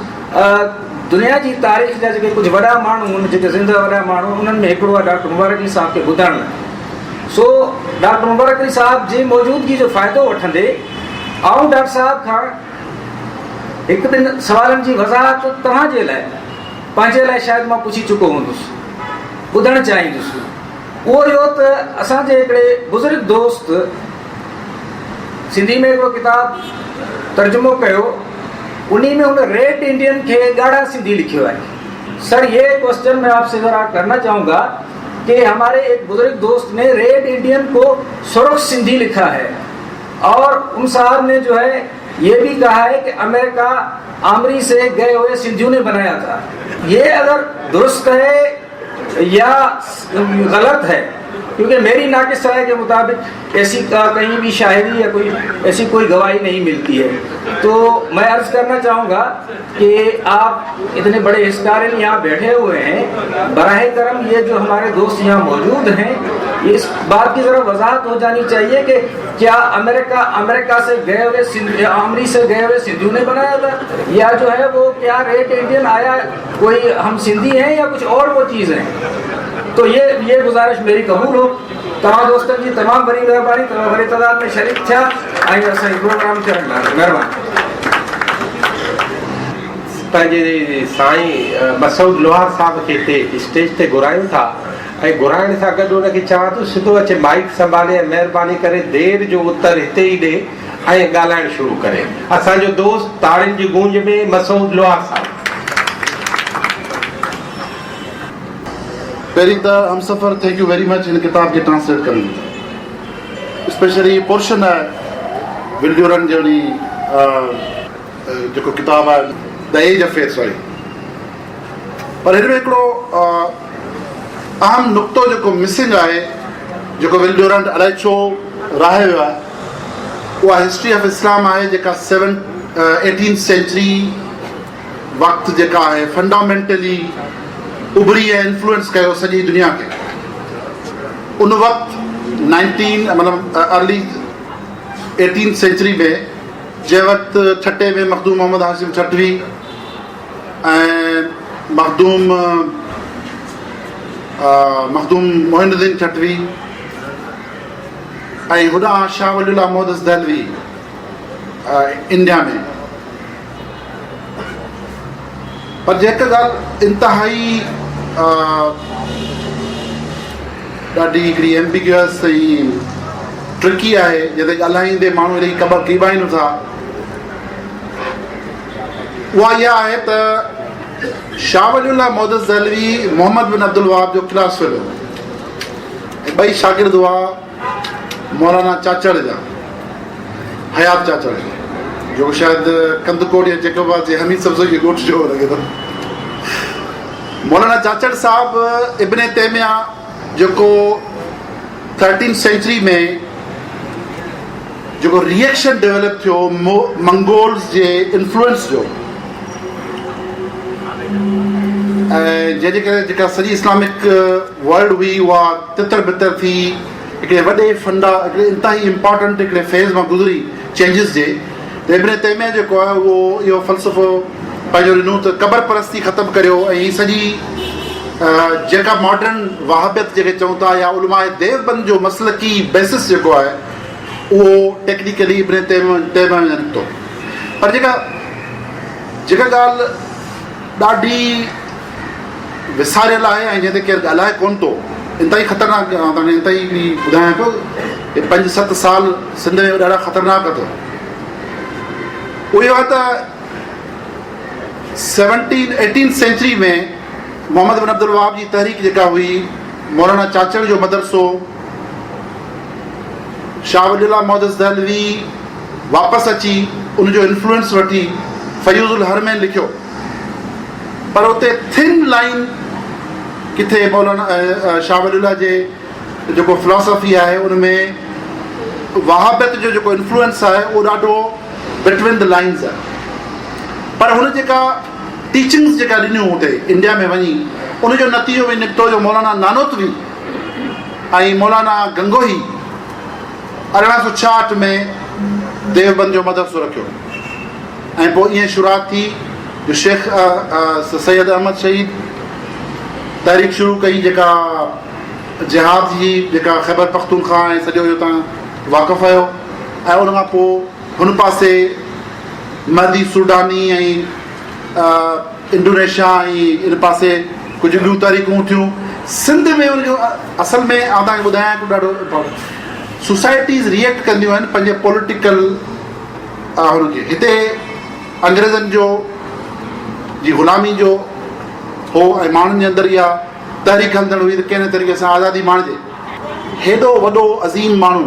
दुनिया जी तारीख़ जा जेके कुझु वॾा माण्हू आहिनि जेके ज़िंदा वॾा माण्हू उन्हनि में हिकिड़ो आहे डॉक्टर मुबारक अली साहिब खे ॿुधणु सो डॉक्टर मुबारक अली साहिब जी मौजूदगी जो फ़ाइदो वठंदे आउं डॉक्टर साहिब खां हिकु ॿिनि सवालनि जी वज़ाहत तव्हांजे लाइ पंहिंजे लाइ शायदि मां पुछी चुको हूंदुसि ॿुधणु चाहींदुसि उहो इहो त असांजे हिकिड़े बुज़ुर्ग दोस्त सिंधी में हिकिड़ो किताबु तर्जुमो कयो उन में उन रेड इंडियन के गाढ़ा सिंधी लिखियो है सर ये क्वेश्चन मैं आपसे जरा करना चाहूँगा कि हमारे एक बुजुर्ग दोस्त ने रेड इंडियन को सुरख सिंधी लिखा है और उन साहब ने जो है ये भी कहा है कि अमेरिका आमरी से गए हुए सिंधियों ने बनाया था ये अगर दुरुस्त है या गलत है क्योंकि मेरी नाकिस राय के मुताबिक ऐसी कहीं भी शायरी या कोई ऐसी कोई गवाही नहीं मिलती है तो मैं अर्ज करना चाहूँगा कि आप इतने बड़े हिस्टोरियन यहाँ बैठे हुए हैं बराह करम ये जो हमारे दोस्त यहाँ मौजूद हैं ये इस बात की ज़रा वजाहत हो जानी चाहिए कि क्या अमेरिका से गए हुए आमरी से गए हुए सिंधियों ने बनाया था या जो है वो क्या रेड इंडियन आया कोई हम सिंधी हैं या कुछ और वो चीज़ है तो ये गुजारिश मेरी कबूल हो तमाम दोस्तों की तमाम बड़ी मेहरबानी तमाम बड़ी तादाद में शरीक थिया ऐं प्रोग्राम थियण लाइ महिरबानी पंहिंजे साईं मसूद लोहार साहब खे हिते स्टेज ते घुरायूं था ऐं घुराइण सां गॾु हुनखे चवां थो सिधो अचे माइक संभाले ऐं महिरबानी करे देरि जो उत्तर हिते ई ॾे ऐं ॻाल्हाइणु शुरू करे असांजो दोस्त ताड़ियुनि जी गूंज में मसूद लोहार साहब पहिरीं त Humsafar thank U very much हिन किताब खे ट्रांसलेट करण स्पेशली पोर्शन आहे विल ड्यूरन जहिड़ी जेको किताबु आहे the age of faith sorry पर हिन में हिकिड़ो अहम नुक़्तो जेको मिसिंग आहे जेको विल ड्यूरन अलाए छो राहे वियो आहे उहा हिस्ट्री ऑफ इस्लाम आहे जेका 18th सेंचुरी वक़्तु जेका आहे फंडामेंटली उभरी ऐं इन्फ्लुएंस कयो सॼी दुनिया खे उन वक़्तु 19 मतिलबु अर्ली 18th सेंचुरी में जंहिं वक़्तु छटे में मखदूम मोहम्मद हाशिम छटवी ऐं मखदूम मोहिनुद्दीन छटवी ऐं हुॾां शाह वलीउल्लाह मोहदस दहलवी इंडिया में। पर जेका ॻाल्हि इंतिहाई ॾाढी हिकिड़ी एम्बिग्यूअस ऐं ट्रिकी आहे, जिते ॻाल्हाईंदे माण्हू अहिड़ी क़बर कीबाइनि था, उहा इहा आहे त शाह वलीउल्लाह मोहदस दहलवी मोहम्मद बिन अब्दुल वहाब जो क्लास फेलो ऐं ॿई शागिर्द हुआ मौलाना चाचड़ जा, हयात चाचड़ जो शायदि कंदकोट या जैकोबाद जे हमीद सब्ज़ी जे ॻोठ जो लॻे थो। मौलाना चाचड़ साहिबु इब्न तैमिया जेको 13th सेंचुरी में जेको रिएक्शन डेवलप थियो मंगोल्स जे इन्फ्लुएंस जो, ऐं जंहिंजे करे जेका सॼी इस्लामिक वर्ल्ड हुई उहा तितर बितर थी हिकिड़े वॾे फंडा हिकिड़े इंतिहाई इम्पॉर्टेंट हिकिड़े फेज़ मां गुज़री चेंजिस जे, त इब्न तैमिया जेको आहे उहो इहो फ़लसफ़ो पंहिंजो ॾिनो त क़बर परस्ती ख़तमु करियो ऐं हीअ सॼी जेका मॉडर्न वहाबियत जेके चऊं था या उलमाए देवबंद जो मसलकी बेसिस जेको आहे उहो टेक्निकली इब्न तैमिया में निकितो। पर जेका ॻाल्हि ॾाढी विसारियल आहे ऐं जंहिं ते केरु ॻाल्हाए कोन थो, इंतिहाई ख़तरनाक, तव्हांखे इंतिहाई ॿुधायां पियो, 5-7 साल सिंध में ॾाढा ख़तरनाक थियो। उहो इहो आहे त 18th सेंचुरी में मोहम्मद बिन अब्दुल वहाब जी तहरीक जेका हुई, मौलाना चाचड़ जो मदरसो, शाह वलीउल्लाह मोहदस दहलवी वापसि अची उनजो इन्फ्लुएंस वठी फयूज़ुल हरमैन लिखियो। पर उते थिन लाइन किथे मौलाना शाह वलीउल्लाह जे जेको फिलॉसफी आहे उनमें वहाबियत जो जेको इन्फ्लुएंस आहे उहो ॾाढो बिटवीन द लाइन्स आहे। पर हुन जेका टीचिंग्स जेका ॾिनियूं हुते इंडिया में वञी, उनजो नतीजो बि निकितो जो मौलाना नानोतवी ऐं मौलाना गंगोही 1866 में देवबंद जो मदरसो रखियो ऐं पोइ ईअं शुरूआत थी जो शेख सैयद अहमद शहीद तहरीक शुरू कई जेका जिहाद जी, जेका ख़ैबर पख्तूनख्वा ऐं सॼो इहो तव्हां वाक़ुफ़ु आहियो। ऐं उन खां पोइ हुन पासे महदी सूडानी ऐं इंडोनेशिया ऐं इन पासे कुझु ॿियूं तहरीकूं थियूं। सिंध में उनजो असल में तव्हांखे ॿुधायां हिकिड़ो ॾाढो इम्पोर्टेंट, सोसाइटीज़ रिएक्ट कंदियूं आहिनि पंहिंजे पॉलिटिकल हुनखे। हिते अंग्रेज़नि जो जी ग़ुलामी जो हो ऐं माण्हुनि जे अंदरि इहा तहरीक हलंदड़ हुई त कहिड़े तरीक़े सां आज़ादी माणिजे। हेॾो वॾो अज़ीम माण्हू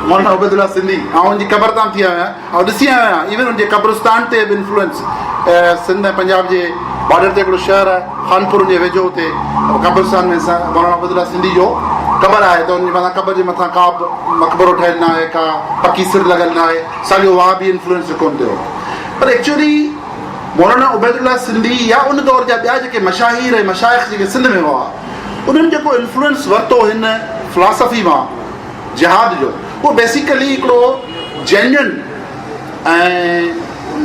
मौलाना उबैदुल्ला सिंधी, उनजी क़बर तां थी आहियां ऐं ॾिसी आहियो आहियां, इवन उनजे क़ब्रिस्तान ते बि इन्फ्लुएंस। सिंध ऐं पंजाब जे बॉर्डर ते हिकिड़ो शहर आहे खानपुर जे वेझो, हुते क़ब्रिस्तान में मौलाना उबैदुल्ला सिंधी जो क़बर आहे, त उनजे मथां क़बर जे मथां का बि मक़बरो ठहियल न आहे, का पकी सिर लॻल न आहे, साॻियो उहा बि इन्फ्लुएंस कोन थियो। पर एक्चुअली मौलाना उबैदुल्ला सिंधी या उन दौर जा ॿिया जेके मशाहिर ऐं मशाइख़ जेके सिंध में हुआ, उन्हनि जेको इन्फ्लुएंस वरितो हिन फिलॉसफी मां जिहाद जो, उहो बेसिकली हिकिड़ो जेन्युइन ऐं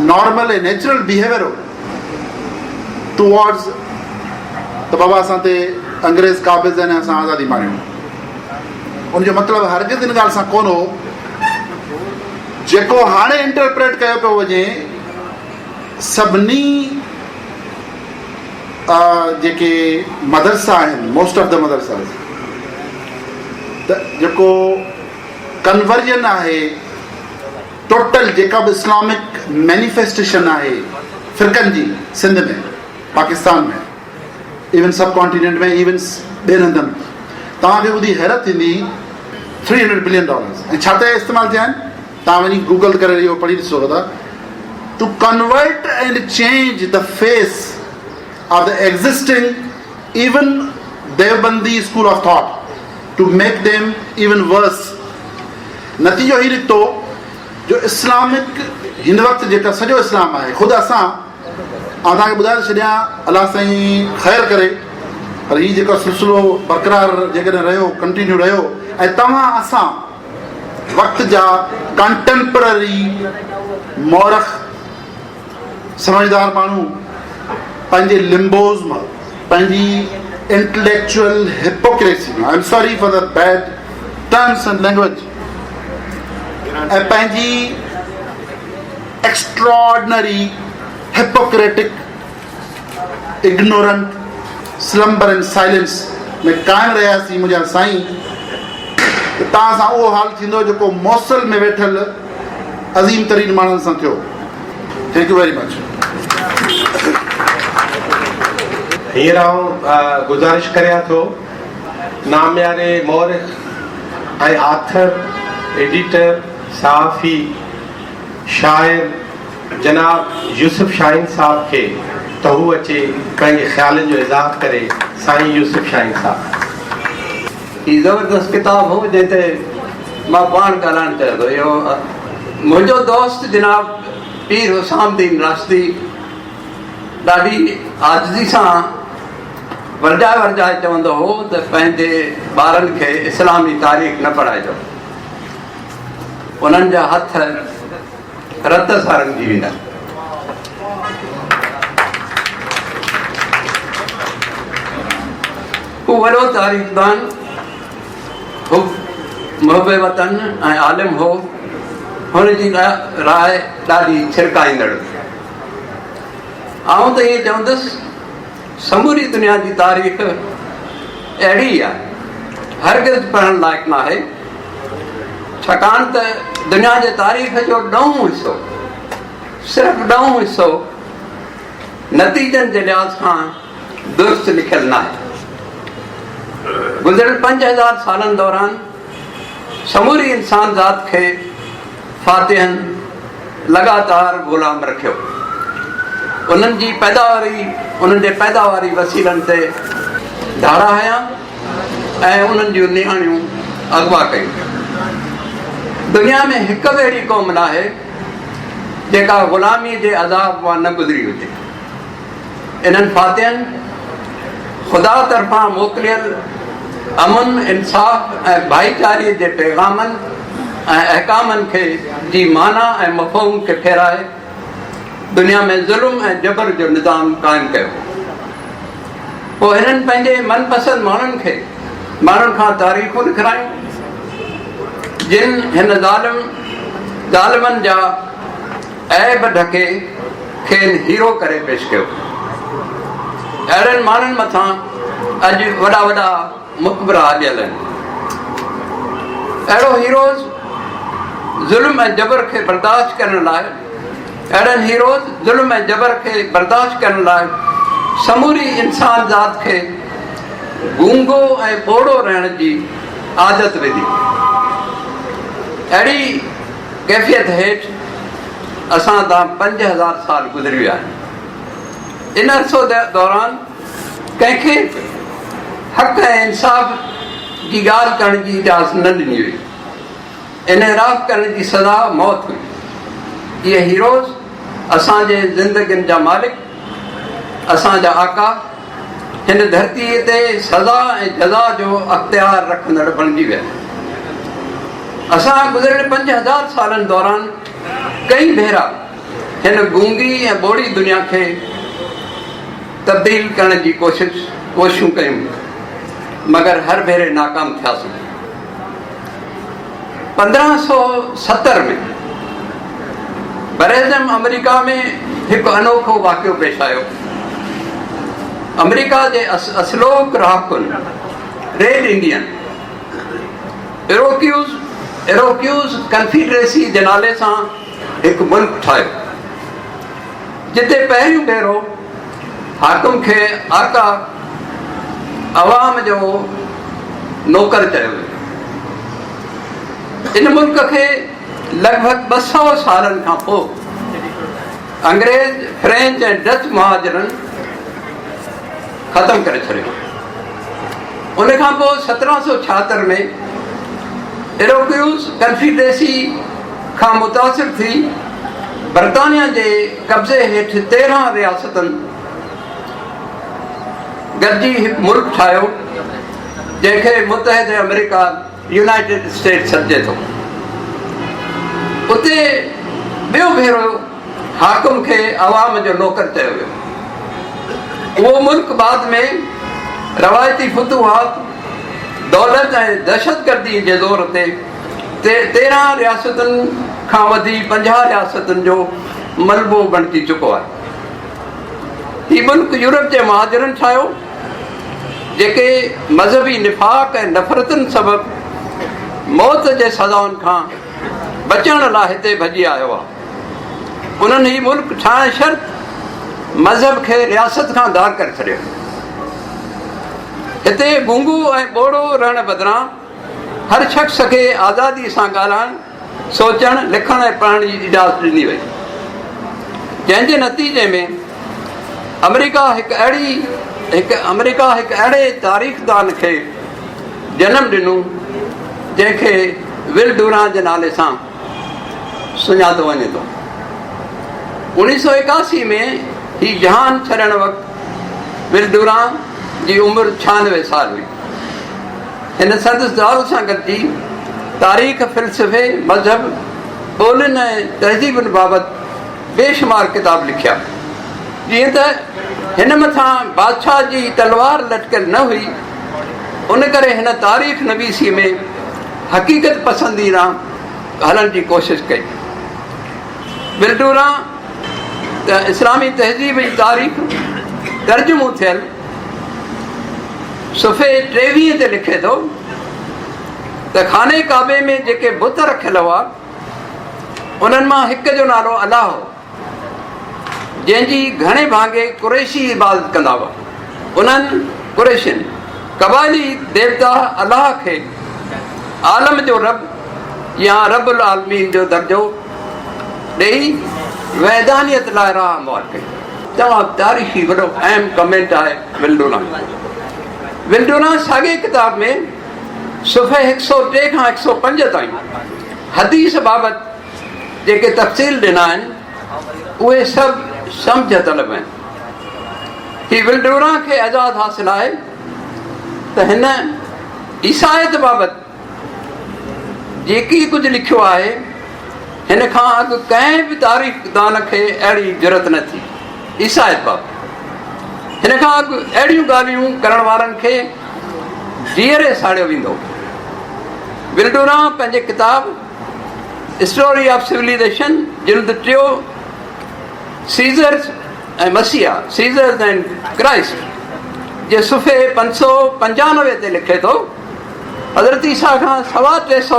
नॉर्मल ऐं नेचुरल बिहेवियर हो टुवर्ड्स त बाबा असां ते अंग्रेज़ क़ाबिज़ आहिनि, असां आज़ादी माणियूं। उनजो मतिलबु हरगिज़ इन ॻाल्हि सां कोन हो जेको हाणे इंटरप्रेट कयो पियो वञे सभिनी जेके मदरसा आहिनि, मोस्ट ऑफ द मदरसा, त जेको कन्वर्जन आहे टोटल जेका बि इस्लामिक मैनिफेस्टेशन आहे फ़िरक़नि जी सिंध में, पाकिस्तान में, इवन सब कॉन्टिनेंट में, इवन ॿियनि हंधनि में, तव्हांखे ॿुधी हैरत थींदी $300 बिलियन ऐं छा ते इस्तेमालु थिया आहिनि। तव्हां वञी गूगल करे इहो पढ़ी ॾिसो था, to convert and change the face of the existing even Deobandi school of thought to make them even worse. नतीजो ही निकितो जो इस्लामिक हिन वक़्तु जेका सॼो इस्लाम आहे, ख़ुदि असां तव्हांखे ॿुधाए छॾियां, अलाह साईं ख़ैरु करे, पर हीउ जेको सिलसिलो बरक़रार जेकॾहिं रहियो, कंटिन्यू रहियो, ऐं तव्हां असां वक़्त जा कंटेम्पररी मौरख समझदार माण्हू पंहिंजे लिम्बोज़ मां, पंहिंजी इंटेलेक्चुअल हिपोक्रेसी मां, I am sorry for the bad terms and language, ऐं पंहिंजी extraordinary hypocritic ignorant slumber and silence में कायम रहियासीं मुंहिंजा साईं, त तव्हां सां उहो हाल थींदो जेको मौसल में वेठल अज़ीम तरीन माण्हुनि सां थियो। Thank U very much. हींअर आउं गुज़ारिश करियां थो नामियारे मौरिख़ ऐं आथर, एडिटर, सहाफ़ी, शाइर जनाब यूसुफ शाहीन साहब खे त हू अचे पंहिंजे ख़्यालनि जो इज़हार करे। साईं यूसुफ शाहीन साहब। ही ज़बरदस्त किताब हो जंहिं ते मां पाण ॻाल्हाइणु चाहियां थो। इहो मुंहिंजो दोस्त जनाब पीर हुसामुद्दीन राशिदी ॾाढी आजिज़ी सां वर्जाए वर्जाए चवंदो हो त पंहिंजे ॿारनि खे इस्लामी तारीख़ न पढ़ाइजो, उन्हनि जा हथ रत सां रंगिजी वेंदा। हू वॾो तारीख़दान, मुहिब वतन ऐं आलिम हो। हुनजी राय ॾाढी छिरकाईंदड़। आउं त ईअं चवंदुसि समूरी दुनिया जी तारीख़ अहिड़ी आहे, हरगिज़ पढ़ण लाइक़ु न आहे, छाकाणि त दुनिया जे तारीख़ जो ॾहों हिसो, सिर्फ़ु ॾहों हिसो नतीजनि जे लिहाज़ खां दुरुस्त लिखियलु न आहे। गुज़िरियल 5000 सालनि दौरान समूरी इंसान ज़ात खे फातिहनि लगातार ग़ुलाम रखियो, उन्हनि जी पैदावारी, उन्हनि जे पैदावारी वसीलनि ते धाड़ा हया ऐं उन्हनि जूं निहाणियूं अगवा कयूं। दुनिया में हिकु बि अहिड़ी क़ौम न आहे जेका ग़ुलामी जे अज़ाब मां न गुज़री हुजे। इन्हनि फातिहनि ख़ुदा तरफ़ां मोकिलियल अमन, इंसाफ़ ऐं भाईचारे जे पैगामनि ऐं अहकामनि खे जी माना ऐं मफ़हूम खे फेराए दुनिया में ज़ुल्म ऐं जबर जो निज़ाम क़ाइमु कयो। पोइ हिननि पंहिंजे मनपसंदि माण्हुनि खां तारीख़ूं लिखायूं जिन हिन ज़ालिमनि जा ऐब ढके खेनि हीरो करे पेश कयो। अहिड़नि माण्हुनि मथां अॼु वॾा वॾा मुक़बरा हलियल आहिनि। अहिड़ो हीरोज़ ज़ुल्म ऐं जबर खे बर्दाश्त करण लाइ, अहिड़नि हीरोज़ ज़ुल्म ऐं जबर खे बर्दाश्त करण लाइ समूरी इंसान ज़ात खे गूंगो ऐं ॿोड़ो रहण जी आदत विधी। अहिड़ी कैफ़ियत हेठि असां तां 5000 साल गुज़री विया आहिनि। इन अरसो दौरान कंहिंखे हक़ ऐं इंसाफ़ जी ॻाल्हि करण जी इजाज़त न ॾिनी हुई। इनहराफ़ करण जी सज़ा मौत हुई। इहे हीरोज़ असांजे ज़िंदगियुनि जा मालिक, असांजा आका, हिन धरतीअ ते सज़ा ऐं जज़ा जो अख़्तियार रखंदड़ बणिजी विया। असां गुज़िरियल 5000 सालनि दौरान कई भेरा हिन गूंगी ऐं ॿोड़ी दुनिया खे तब्दील करण जी कोशिशूं कयूं, मगर हर भेरे नाकाम थियासीं। 1570 में बरेज़म अमेरिका में हिकु अनोखो वाक़ियो पेश आयो। अमेरिका जे असलोक रहाकुन रेड इंडियन इरोक्यूज़ कन्फेडरेसी जे नाले सां हिकु मुल्क ठाहियो, जिते पहिरियों भेरो हाकिम खे आका अवाम जो नौकर चयो वियो। इन मुल्क खे लॻभॻि 200 सालनि खां पोइ अंग्रेज, फ्रेंच ऐं डच महाजरनि ख़तमु करे छॾियो। उन खां पोइ 1776 में इरोक्यूज़ कन्फेडरेसी खां मुतासिर थी बरतानिया जे कब्ज़े हेठि 13 रियासतनि गॾिजी हिकु मुल्क ठाहियो, जंहिंखे मुतहद अमेरिका यूनाइटेड स्टेट्स सॾिजे थो। उते ॿियो भेरो हाकिम खे अवाम जो नौकर चयो वियो। उहो मुल्क बाद में रवायती फतूहात, दौलत ऐं दहशतगर्दी जे ज़ोर ते 13 रियासतुनि खां वधी 50 रियासतुनि जो मलबो बणिजी चुको आहे। हीउ मुल्क यूरोप जे महाजरनि ठाहियो जेके मज़हबी निफ़ाक़ ऐं नफ़रतुनि सबबु मौत जे सज़ाउनि खां बचण लाइ हिते भॼी आयो आहे। उन्हनि हीउ मुल्क ठाहिण शर्त मज़हब खे रियासत खां दार करे छॾियो। हिते गूंगू ऐं ॿोड़ो रहण बदिरां हर शख़्स खे आज़ादी सां ॻाल्हाइण, सोचणु, लिखणु ऐं पढ़ण जी इजाज़त ॾिनी वई, जंहिंजे नतीजे में अमेरिका हिकु अहिड़े तारीख़दान खे जनमु ॾिनो जंहिंखे विल डूरां जे नाले सां सुञातो वञे थो। 1981 में ही जहान छॾण वक़्तु विल डूरां जी उमिरि 96 साल हुई। हिन संदसि ज़ाल सां गॾिजी तारीख़, फ़िलसफ़े, मज़हब, ॿोलियुनि ऐं तहज़ीबुनि बाबति बेशुमार किताब लिखिया। जीअं त हिन मथां बादशाह जी तलवार लटकियल न हुई, उन करे हिन तारीख़ नवीसी में हक़ीक़त पसंदीदा हलण जी कोशिशि कई। विल डूरां त इस्लामी तहज़ीब जी तारीख़ तर्जुमो थियल सुफ़े 23 ते लिखे थो त खाने काबे में जेके बुत रखियल हुआ उन्हनि मां हिक जो नालो अलाह हो, जंहिंजी घणे भाङे कुरैशी इबादत कंदा हुआ। उन्हनि कुरैशियुनि क़बाइली देवता अलाह खे आलम जो रब या रबुल आलमीन जो दर्जो ॾेई वैदानियत लाइ राह हमवार कई। तमामु तारीख़ी वॾो अहम कमेंट आहे विल डूरां। विल डूरां साॻे किताब में सुफ़े 103 खां 105 ताईं हदीस बाबति जेके तफ़सील ॾिना आहिनि उहे सभु सम्झ तलब आहिनि। ही विल डूरां खे एजाज़ हासिल आहे त हिन ईसाइत बाबति जेकी कुझु लिखियो आहे हिन खां अॻु कंहिं बि तारीख़दान खे अहिड़ी ज़रूरत न थी। ईसाइत बाबति हिन खां अॻु अहिड़ियूं ॻाल्हियूं करण वारनि खे जीअरे साड़ियो वेंदो। विल डूरां पंहिंजे किताब स्टोरी ऑफ सिविलाइजेशन जिल्द 3 सीज़र्स ऐं मसीहा, सीज़र्स एंड क्राइस्ट जे सुफ़े 595 ते लिखे थो हज़रत ईसा खां 325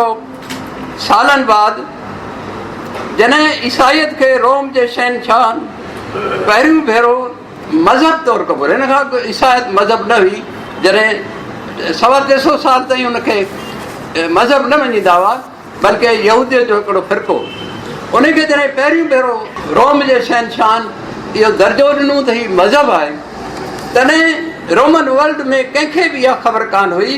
सालनि बाद जॾहिं ईसाइत खे रोम जे शहनशाह पहिरियों भेरो मज़हब तौरु क़बूल, हिन खां ईसाइत मज़हब न हुई, जॾहिं 325 साल ताईं हुनखे मज़हब न मञींदा हुआ बल्कि यहूदियत जो हिकिड़ो फ़िरक़ो, उनखे जॾहिं पहिरियों भेरो रोम जे शहनशाह इहो दर्जो ॾिनो त हीउ मज़हब आहे, तॾहिं रोमन वर्ल्ड में कंहिंखे बि इहा ख़बर कान हुई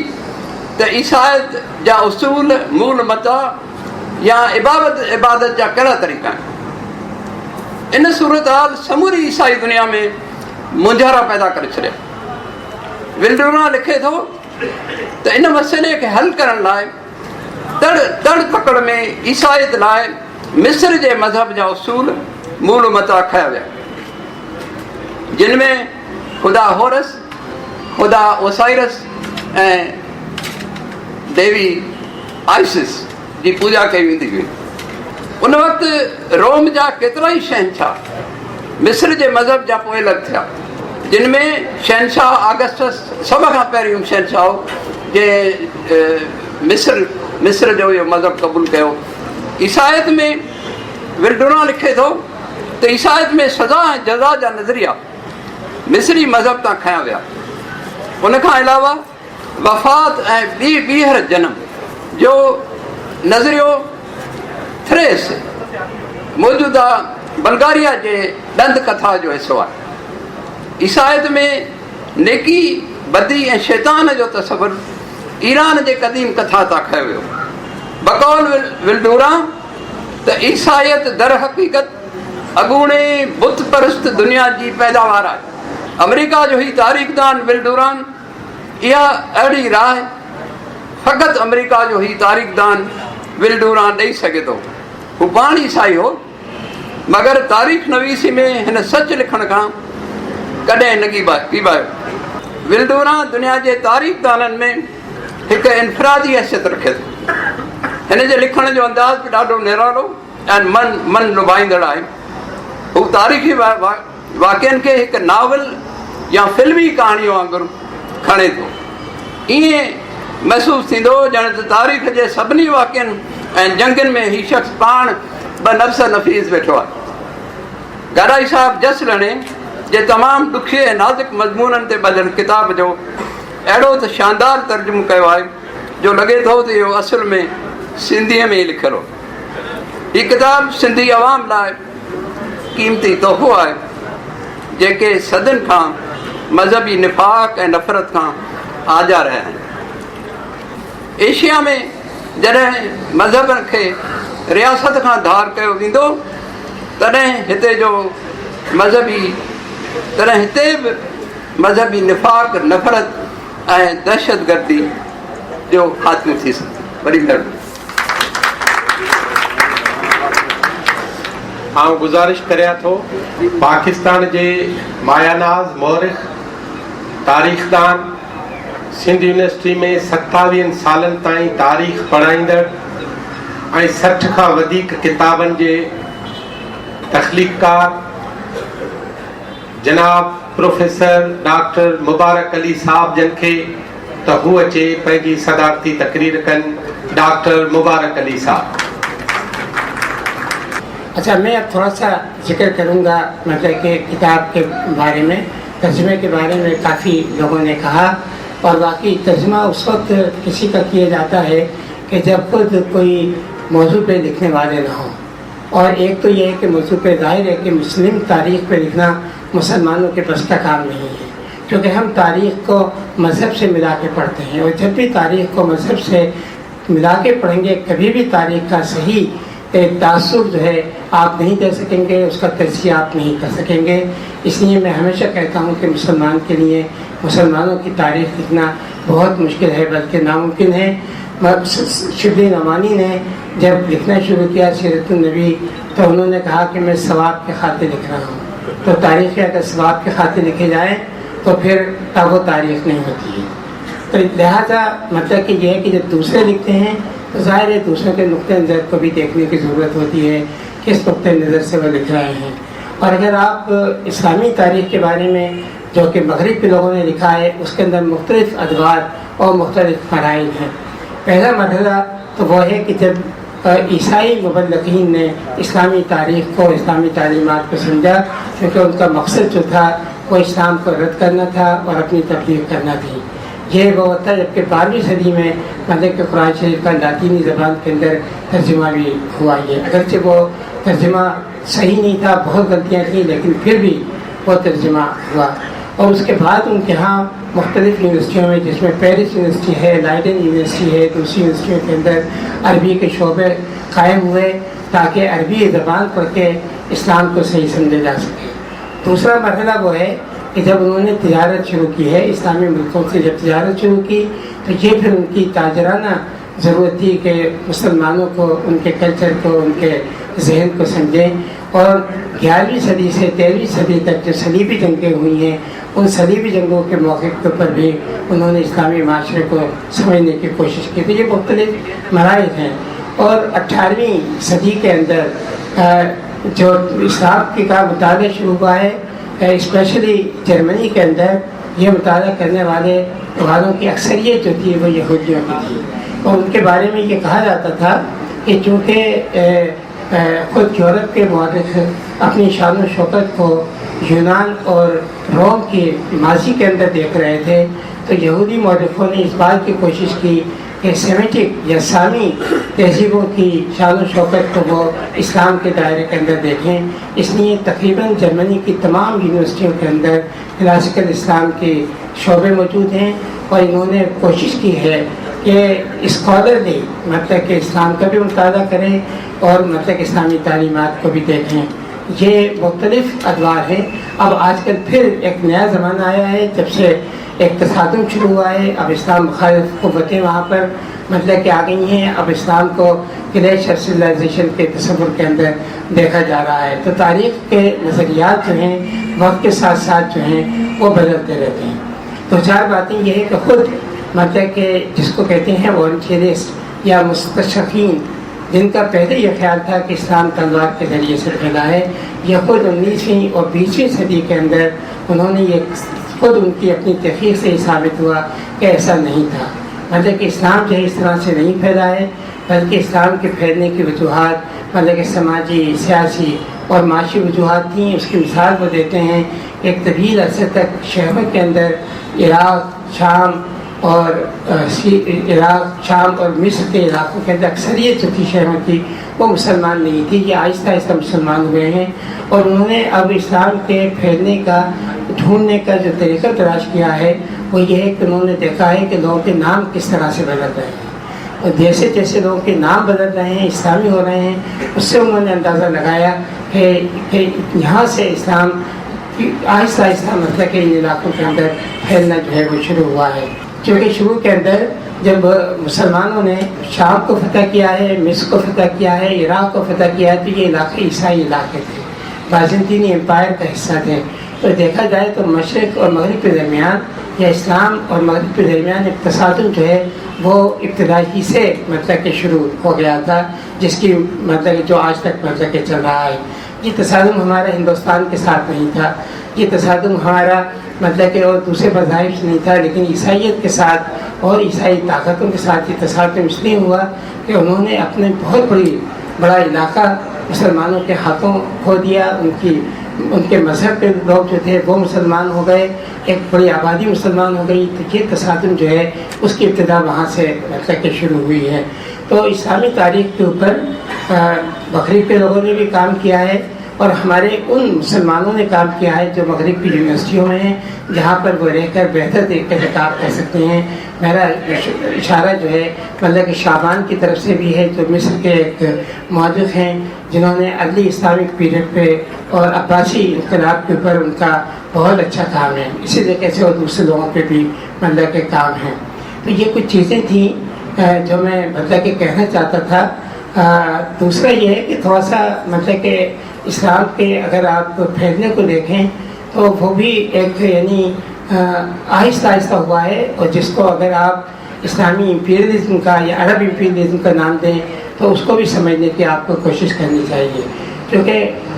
त ईसाइत जा उसूल, मूल मता या इबादत जा कहिड़ा तरीक़ा आहिनि। इन सूरत हाल समूरी ईसाई दुनिया में मुंझारा पैदा करे छॾिया। विल डूरां लिखे थो त इन मसइले खे हल करण लाइ तड़ पकड़ में ईसाइत लाइ मिस्र जे मज़हब जा उसूल, मूल मता खया विया, जिन में ख़ुदा होरस, ख़ुदा ओसाइरस ऐं देवी आइसिस जी पूॼा कई वेंदी हुई। उन वक़्तु रोम जा केतिरा ई शहनशाह मिस्र जे मज़हब जा पोइ अलॻि थिया, जिन में शहनशाह आगस्टस सभ खां पहिरियों शहनशाह जे मिस्र जो इहो मज़हब क़बूल कयो। ईसाइत में विल डूरां लिखे थो त ईसाइत में सज़ा ऐं जज़ा जा नज़रिया मिस्री मज़हब तां खयां विया। उन खां अलावा वफ़ात ऐं ॿीहर जनम जो नज़रियो थ्रेस मौजूदा बल्गारिया जे ॾंद कथा जो हिसो आहे। ईसाइत में नेकी, बदी ऐं शैतान जो तसवुर ईरान जे क़दीम कथा तां खयो वियो। बकौल विल डूरां त ईसाइत दर हक़ीक़त अॻूणे बुत परस्त दुनिया जी पैदावार आहे। अमेरिका जो ही तारीख़दान विल डूरां इहा अहिड़ी राय फ़क़ति अमेरिका जो ही तारीख़दान विल डूरां ॾेई सघे थो हू पाण ईसाई हो, मगर तारीख़ नवीसी में हिन सच लिखण खां कॾहिं न कीबायो। विल्डूरा दुनिया जे तारीख़ दाननि में हिकु इनफरादी हैसियत रखे थो। हिन जे लिखण जो अंदाज़ बि ॾाढो निरालो ऐं मन लुभाईंदड़ आहे। हू तारीख़ी वाक़िअनि खे हिकु नावल या फिल्मी कहाणीअ वांगुरु खणे थो। ईअं महसूसु थींदो ॼण त तारीख़ जे सभिनी वाक़िअनि ऐं जंगनि में हीउ शख़्स पाण बनफ़्स नफ़ीस वेठो आहे। गाराई साहब जस लणे जे तमामु ॾुखिये ऐं नाज़ुक मज़मूननि ते ॿधल किताब जो अहिड़ो त शानदार तर्जुमो कयो आहे जो लॻे थो त इहो असुल में सिंधीअ में ई लिखियलु हो। हीअ किताब सिंधी अवाम लाइ क़ीमती तोहफ़ो आहे जेके सदियुनि खां मज़हबी निफ़ाक़ ऐं नफ़रत खां आज़ा रहिया आहिनि। एशिया में जॾहिं मज़हब खे रियासत खां धार कयो वेंदो तॾहिं हिते बि मज़हबी निफ़ाक़ नफ़रत ऐं दहशतगर्दी जो ख़ात्मो थी सघे। वरी आउं गुज़ारिश करियां थो पाकिस्तान जे मायानाज़ मौरिख़ तारीख़दान सिंध यूनिवर्सिटी में 27 सालनि ताईं तारीख़ पढ़ाईंदड़ ऐं 60 खां वधीक किताबनि जे तख़लीक़कार जनाब प्रोफेसर डॉक्टर मुबारक अली साहब जन खे त हू अचे पंहिंजी सदारती तकरीर कनि। डॉक्टर मुबारक अली साहब। अच्छा, मैं अब थोड़ा सा जिक्र करूँगा मतलब कि किताब के बारे में, तर्जुमे के बारे में काफ़ी लोगों ने कहा और वाकई तर्जुमा उस वक्त किसी का किया जाता है कि जब खुद कोई मौजू पे लिखने वाले ना हों। और एक तो ये है कि मौजू पे ज़ाहिर है कि मुस्लिम तारीख़ पे लिखना मुसलमानों के बस का काम नहीं है, क्योंकि हम तारीख़ को मज़हब से मिला के पढ़ते हैं और जब भी तारीख़ को मज़हब से मिला के पढ़ेंगे कभी भी तारीख़ का सही तासुर जो है आप नहीं दे सकेंगे, उसका तज़किया आप नहीं कर सकेंगे। इसलिए मैं हमेशा कहता हूँ कि मुसलमान के लिए मुसलमानों की तारीख़ लिखना बहुत मुश्किल है, बल्कि नामुमकिन है। शिबली नमानी ने जब लिखना शुरू किया सीरतुन नबी तो उन्होंने कहा कि मैं सवाब के खातिर लिख रहा हूँ। तो तारीख़ अगर सवाब के खातिर लिखे जाए तो फिर तब वो तारीख़ नहीं होती है। तो लिहाजा मतलब कि यह है कि जब दूसरे लिखते हैं तो ज़ाहिर है दूसरों के नुक्ते नज़र को भी देखने की ज़रूरत होती है, किस नुक्ते नज़र से वो लिख रहे हैं। और अगर आप इस्लामी तारीख़ के बारे में जो कि मगरिब के लोगों ने लिखा है उसके अंदर मुख्तलिफ़ अदवार और मुख्तलिफ़ फ़राइज़ हैं। पहला मरहला तो वो है कि जब ईसाई मुबल्लिगीन ने इस्लामी तारीख़ को, इस्लामी तालीमात को समझा, क्योंकि उनका मकसद जो था वो इस्लाम को रद्द करना था और अपनी तब्लीग करना थी। ये वो होता है जबकि 12वीं सदी में मतलब कि कुरान शरीफ का लातीनी ज़बान के अंदर तर्जुमा भी हुआ। ये अगरचे वो तर्जुमा सही नहीं था, बहुत गलतियाँ थी, लेकिन फिर भी वो तर्जुमा हुआ। और उसके बाद उनके यहाँ मुख्तलिफ़ यूनिवर्सिटियों में, जिसमें पेरिस यूनिवर्सिटी है, लाइडन यूनिवर्सिटी है, दूसरी यूनिवर्सिटियों के अंदर अरबी के शोबे कायम हुए ताकि अरबी ज़बान पढ़ के इस्लाम को सही समझा जा सके। दूसरा मरहला वो है कि जब उन्होंने तिजारत शुरू की है, इस्लामी मुल्कों से जब तिजारत शुरू की तो ये फिर उनकी ताजराना ज़रूरत थी कि मुसलमानों को, उनके कल्चर को, उनके जहन को समझें। और 11वीं सदी से 13वीं सदी तक जो सलीबी जंगें हुई हैं, उन सलीबी जंगों के मौके के ऊपर भी उन्होंने इस्लामी माशरे को समझने की कोशिश की। तो ये मुख्तलिफ मराइल हैं। और 18वीं सदी के अंदर जो इस्लाम का मुताला शुरू हुआ है, स्पेशली जर्मनी के अंदर ये मुताला करने वालों की अक्सरियत जो थी वो यहूदियों की थी। और उनके बारे में ये कहा जाता था कि चूँकि खुद यूरोप के मौलिक अपनी शान व शौकत को यूनान और रोम की माजी के अंदर देख रहे थे, तो यहूदी मौलिकों ने इस बात की कोशिश की कि सेमेटिक या सामी तहजीबों की शान व शौकत को वो इस्लाम के दायरे के अंदर देखें। इसलिए तकरीबन जर्मनी की तमाम यूनिवर्सिटियों के अंदर क्लासिकल इस्लाम के शोबे मौजूद हैं और इन्होंने कोशिश की है कि स्कॉलरली मतलब कि इस्लाम का भी मुताला करें और मतलब इस्लामी तालीमात को भी देखें। ये मुख्तलिफ अदवार हैं। अब आजकल फिर एक नया ज़माना आया है जब से एक तसादुम शुरू हुआ है। अब इस्लाम मुखालिफ क़ुव्वतें वहाँ पर मतलब कि आ गई हैं। अब इस्लाम को क्लैश ऑफ सिविलाइजेशन के तस्वुर के अंदर देखा जा रहा है। तो तारीख़ के नज़रियात जो हैं वक्त के साथ साथ जो हैं वो बदलते रहते हैं। तो चार बातें ये है कि ख़ुद मतलब कि जिसको कहते हैं वॉलंटियरिस्ट या मुस्तशफ़ीन, जिनका पहले ये ख्याल था कि इस्लाम तलवार के ज़रिए से फैला है, यह ख़ुद 19वीं और 20वीं सदी के अंदर उन्होंने ये खुद उनकी अपनी तहक़ीक़ से ही साबित हुआ कि ऐसा नहीं था। मतलब कि इस्लाम जो है इस तरह से नहीं फैला है, बल्कि इस्लाम के फैलने की वजूहात मतलब कि समाजी, सियासी और माशी वजूहात थी। उसकी मिसाल वो देते हैं, एक तवील अरसे तक शहरों के अंदर इराक़, शाम और मिस्र के इलाकों के अंदर अक्सरियत जो थी शहरों की वो मुसलमान नहीं थी। ये आहिस्ता आहिस्ता मुसलमान हुए हैं और उन्होंने अब इस्लाम के फैलने का, ढूंढने का जो तरीक़ा तलाश किया है वो ये है कि उन्होंने देखा है कि लोगों के नाम किस तरह से बदल रहे हैं, और जैसे जैसे लोगों के नाम बदल रहे हैं, इस्लामी हो रहे हैं, उससे उन्होंने अंदाज़ा लगाया कि यहाँ से इस्लाम आहिस्ता आहिस्ता मतलब कि इन इलाकों के अंदर फैलना जो है वो शुरू हुआ है। क्योंकि शुरू के अंदर जब मुसलमानों ने शाम को फतह किया है, मिस्र को फतह किया है, इराक़ को फतह किया है, तो ये इलाके ईसाई इलाके थे, बाइजेंटीनी एम्पायर का हिस्सा थे। तो देखा जाए तो मशरिक़ और मगरिब के दरमियान या इस्लाम और मगरिब के दरमियान एक तसादुम जो है वो इब्तदाई से मतलब कि शुरू हो गया था, जिसकी मतलब कि जो आज तक मतलब कि चल रहा है। ये तसादुम हमारा हिंदुस्तान के साथ नहीं था, ये तसादुम हमारा मतलब कि और दूसरे मज़ाहिब से नहीं था, लेकिन ईसाइयत के साथ और ईसाई ताकतों के साथ ये तसादुम इसलिए हुआ कि उन्होंने अपने बहुत बड़ा इलाका मुसलमानों के हाथों खो दिया। उनके मज़हब के लोग जो थे वो मुसलमान हो गए, एक बड़ी आबादी मुसलमान हो गई। तो ये तसादुम जो है उसकी इब्तिदा वहाँ से मतलब कि शुरू हुई है। तो इस्लामी तारीख़ के ऊपर मग़रिब के लोगों ने भी काम किया है और हमारे उन मुसलमानों ने काम किया है जो मग़रिब की यूनिवर्सिटियों में हैं, जहाँ पर वो रहकर बेहतर तरीके से काम कर सकते हैं। मेरा इशारा जो है मतलब कि शाबान की तरफ से भी है, जो मिस्र के एक मौजूद हैं जिन्होंने अर्ली इस्लामिक पीरियड पे और अब्बासी इनकलाब के ऊपर उनका बहुत अच्छा काम है। इसी तरीके से और दूसरे लोगों पे भी मतलब के काम हैं। तो ये कुछ चीज़ें थी जो मैं मतलब कि कहना चाहता था। दूसरा ये है कि थोड़ा सा मतलब कि इस्लाम के अगर आप फैलने को देखें तो वो भी एक यानी आहिस्ता आहिस्ता हुआ है, और जिसको अगर आप इस्लामी इंपीरियलिज्म का या अरब इंपीरियलिज्म का नाम दें तो उसको भी समझने की आपको कोशिश करनी चाहिए। क्योंकि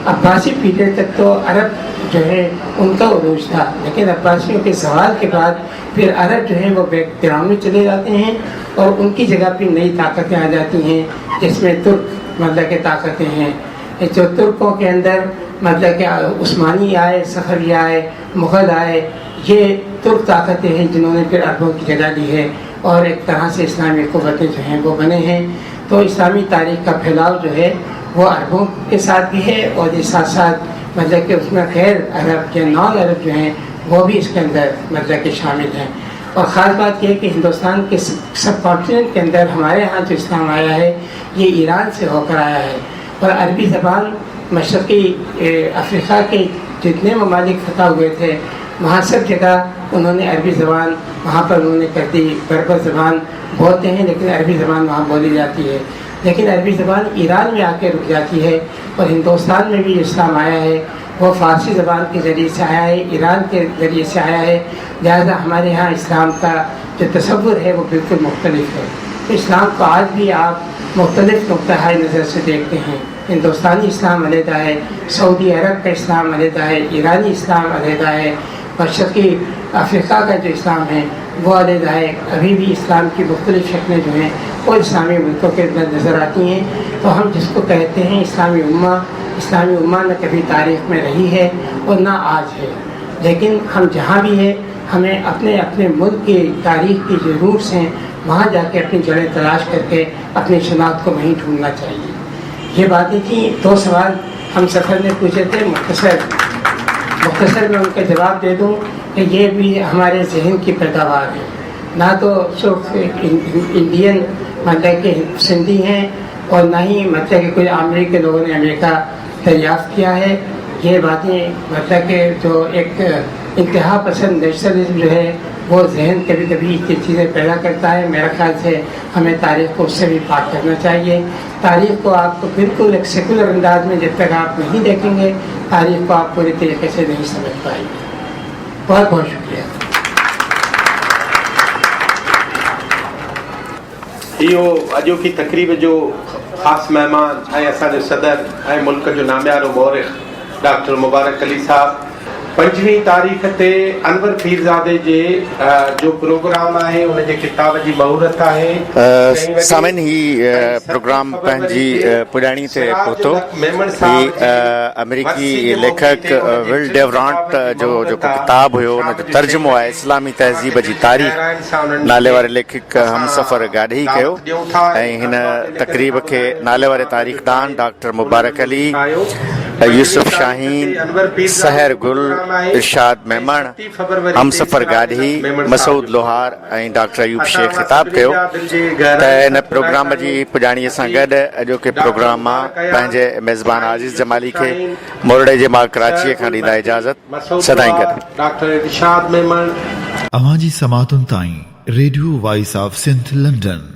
अब्बासी पीरियड तक तो अरब जो है उनका उरूज था, लेकिन अब्बासियों के ज़वाल के बाद फिर अरब जो है वो बैकग्राउंड में चले जाते हैं और उनकी जगह पर नई ताकतें आ जाती हैं, जिसमें तुर्क मतलब के ताकतें हैं। जो तुर्कों के अंदर मतलब कि उस्मानी आए, सफ़वी आए, मुग़ल आए, ये तुर्क ताकतें हैं जिन्होंने फिर अरबों की जगह ली है और एक तरह से इस्लामी क़ुव्वतें जो हैं वो बने हैं। तो इस्लामी तारीख़ का फैलाव जो है वो अरबों के साथ भी है और इस साथ साथ मतलब कि उसमें गैर अरब या नॉन अरब जो हैं वो भी इसके अंदर मतलब कि शामिल हैं। और ख़ास बात यह है कि हिंदुस्तान के सब कॉन्टिनेंट के अंदर हमारे यहाँ जो इस्लाम आया है ये ईरान से होकर आया है, और अरबी ज़बान मशरक़ी अफ्रीका के जितने ममालिक फतह हुए थे वहाँ सब जगह उन्होंने अरबी ज़बान वहाँ पर उन्होंने कर दी। बर्बर ज़बान बोलते हैं लेकिन अरबी ज़बान वहाँ बोली जाती है, लेकिन अरबी ज़बान ईरान में आके रुक जाती है। और हिंदुस्तान में भी इस्लाम आया है वो फ़ारसी ज़बान के ज़रिए से आया है, ईरान के ज़रिए से आया है। लिहाजा हमारे यहाँ इस्लाम का जो तसव्वुर है वो बिल्कुल मुख्तलिफ है। तो इस्लाम को आज भी आप मुख्तलिफ नुक़्ता नज़र से देखते हैं। हिंदुस्तानी इस्लाम अलहदा है, सऊदी अरब का इस्लाम अलहदा है, ईरानी इस्लाम अलहदा है, मशरक़ी अफ्रीका का जो इस्लाम है वो अलहदा है। अभी भी इस्लाम की मुख्तलिफ शक्लें जो हैं वो इस्लामी मुल्कों के अंदर नज़र आती हैं। तो हम जिसको कहते हैं इस्लामी उम्मा न कभी तारीख़ में रही है और ना आज है, लेकिन हम जहाँ भी है हमें अपने अपने मुल्क की तारीख़ की जो रूट्स हैं वहाँ जाके अपनी जड़ें तलाश करके अपनी शनाख्त को वहीं ढूंढना चाहिए। ये बातें थी। 2 सवाल हम सफ़र ने पूछे थे, मुख्तसर में उनका जवाब दे दूँ कि ये भी हमारे जहन की पैदावार है, ना तो सिर्फ इंडियन मतलब के सिंधी हैं और ना ही मतलब कि कोई अमेरिकी लोगों ने अमेरिका दरियाफ़्त किया है। ये बातें मतलब कि जो एक इंतहा पसंद नेशनलिज्म जो है वो जहन कभी कभी ये चीज़ें पैदा करता है। मेरा ख्याल से हमें तारीख़ को उससे भी पाक करना चाहिए। तारीख़ को आपको बिल्कुल एक सेकुलर अंदाज में जब तक आप नहीं देखेंगे, तारीख़ को आप पूरी तरीके से नहीं समझ पाएंगे। बहुत बहुत शुक्रिया। इहो अॼोकी तक़रीब जो ख़ासि महिमान ऐं असांजो सदर ऐं मुल्क जो नामियारो मौरिख़ डॉक्टर मुबारक अली साहब 25 तारीख़ ते अनवर पीरज़ादे जे जो प्रोग्राम आहे उनजे किताब जी महूरत आहे। सामिन ही प्रोग्राम पंहिंजी पुॼाणी ते पहुतो। ही अमेरिकी लेखक विल डेवरांट जो जेको किताब हुयो उनजो तर्जुमो आहे इस्लामी तहज़ीब जी तारीख़ नाले वारे लेखक हमसफ़र गाॾी कयो ऐं हिन तक़रीब खे नाले वारे तारीख़दान डॉक्टर मुबारक अली, यूसुफ शाहीन, सहर गुल, इरशाद मेमण, हमसफ़र गाॾी, मसूद लोहार ऐं डॉक्टर अयूब शेख ख़िताब कयो। त हिन प्रोग्राम जी पुॼाणीअ सां गॾु अॼोके प्रोग्राम मां पंहिंजे मेज़बान आज़ीज़ जमाली खे मोरड़े जे मां कराचीअ खां ॾींदा इजाज़त। सदाईं गॾु। डॉक्टर इरशाद मेमण। अवां जी समातुनि ताईं radio voice of Sindh London.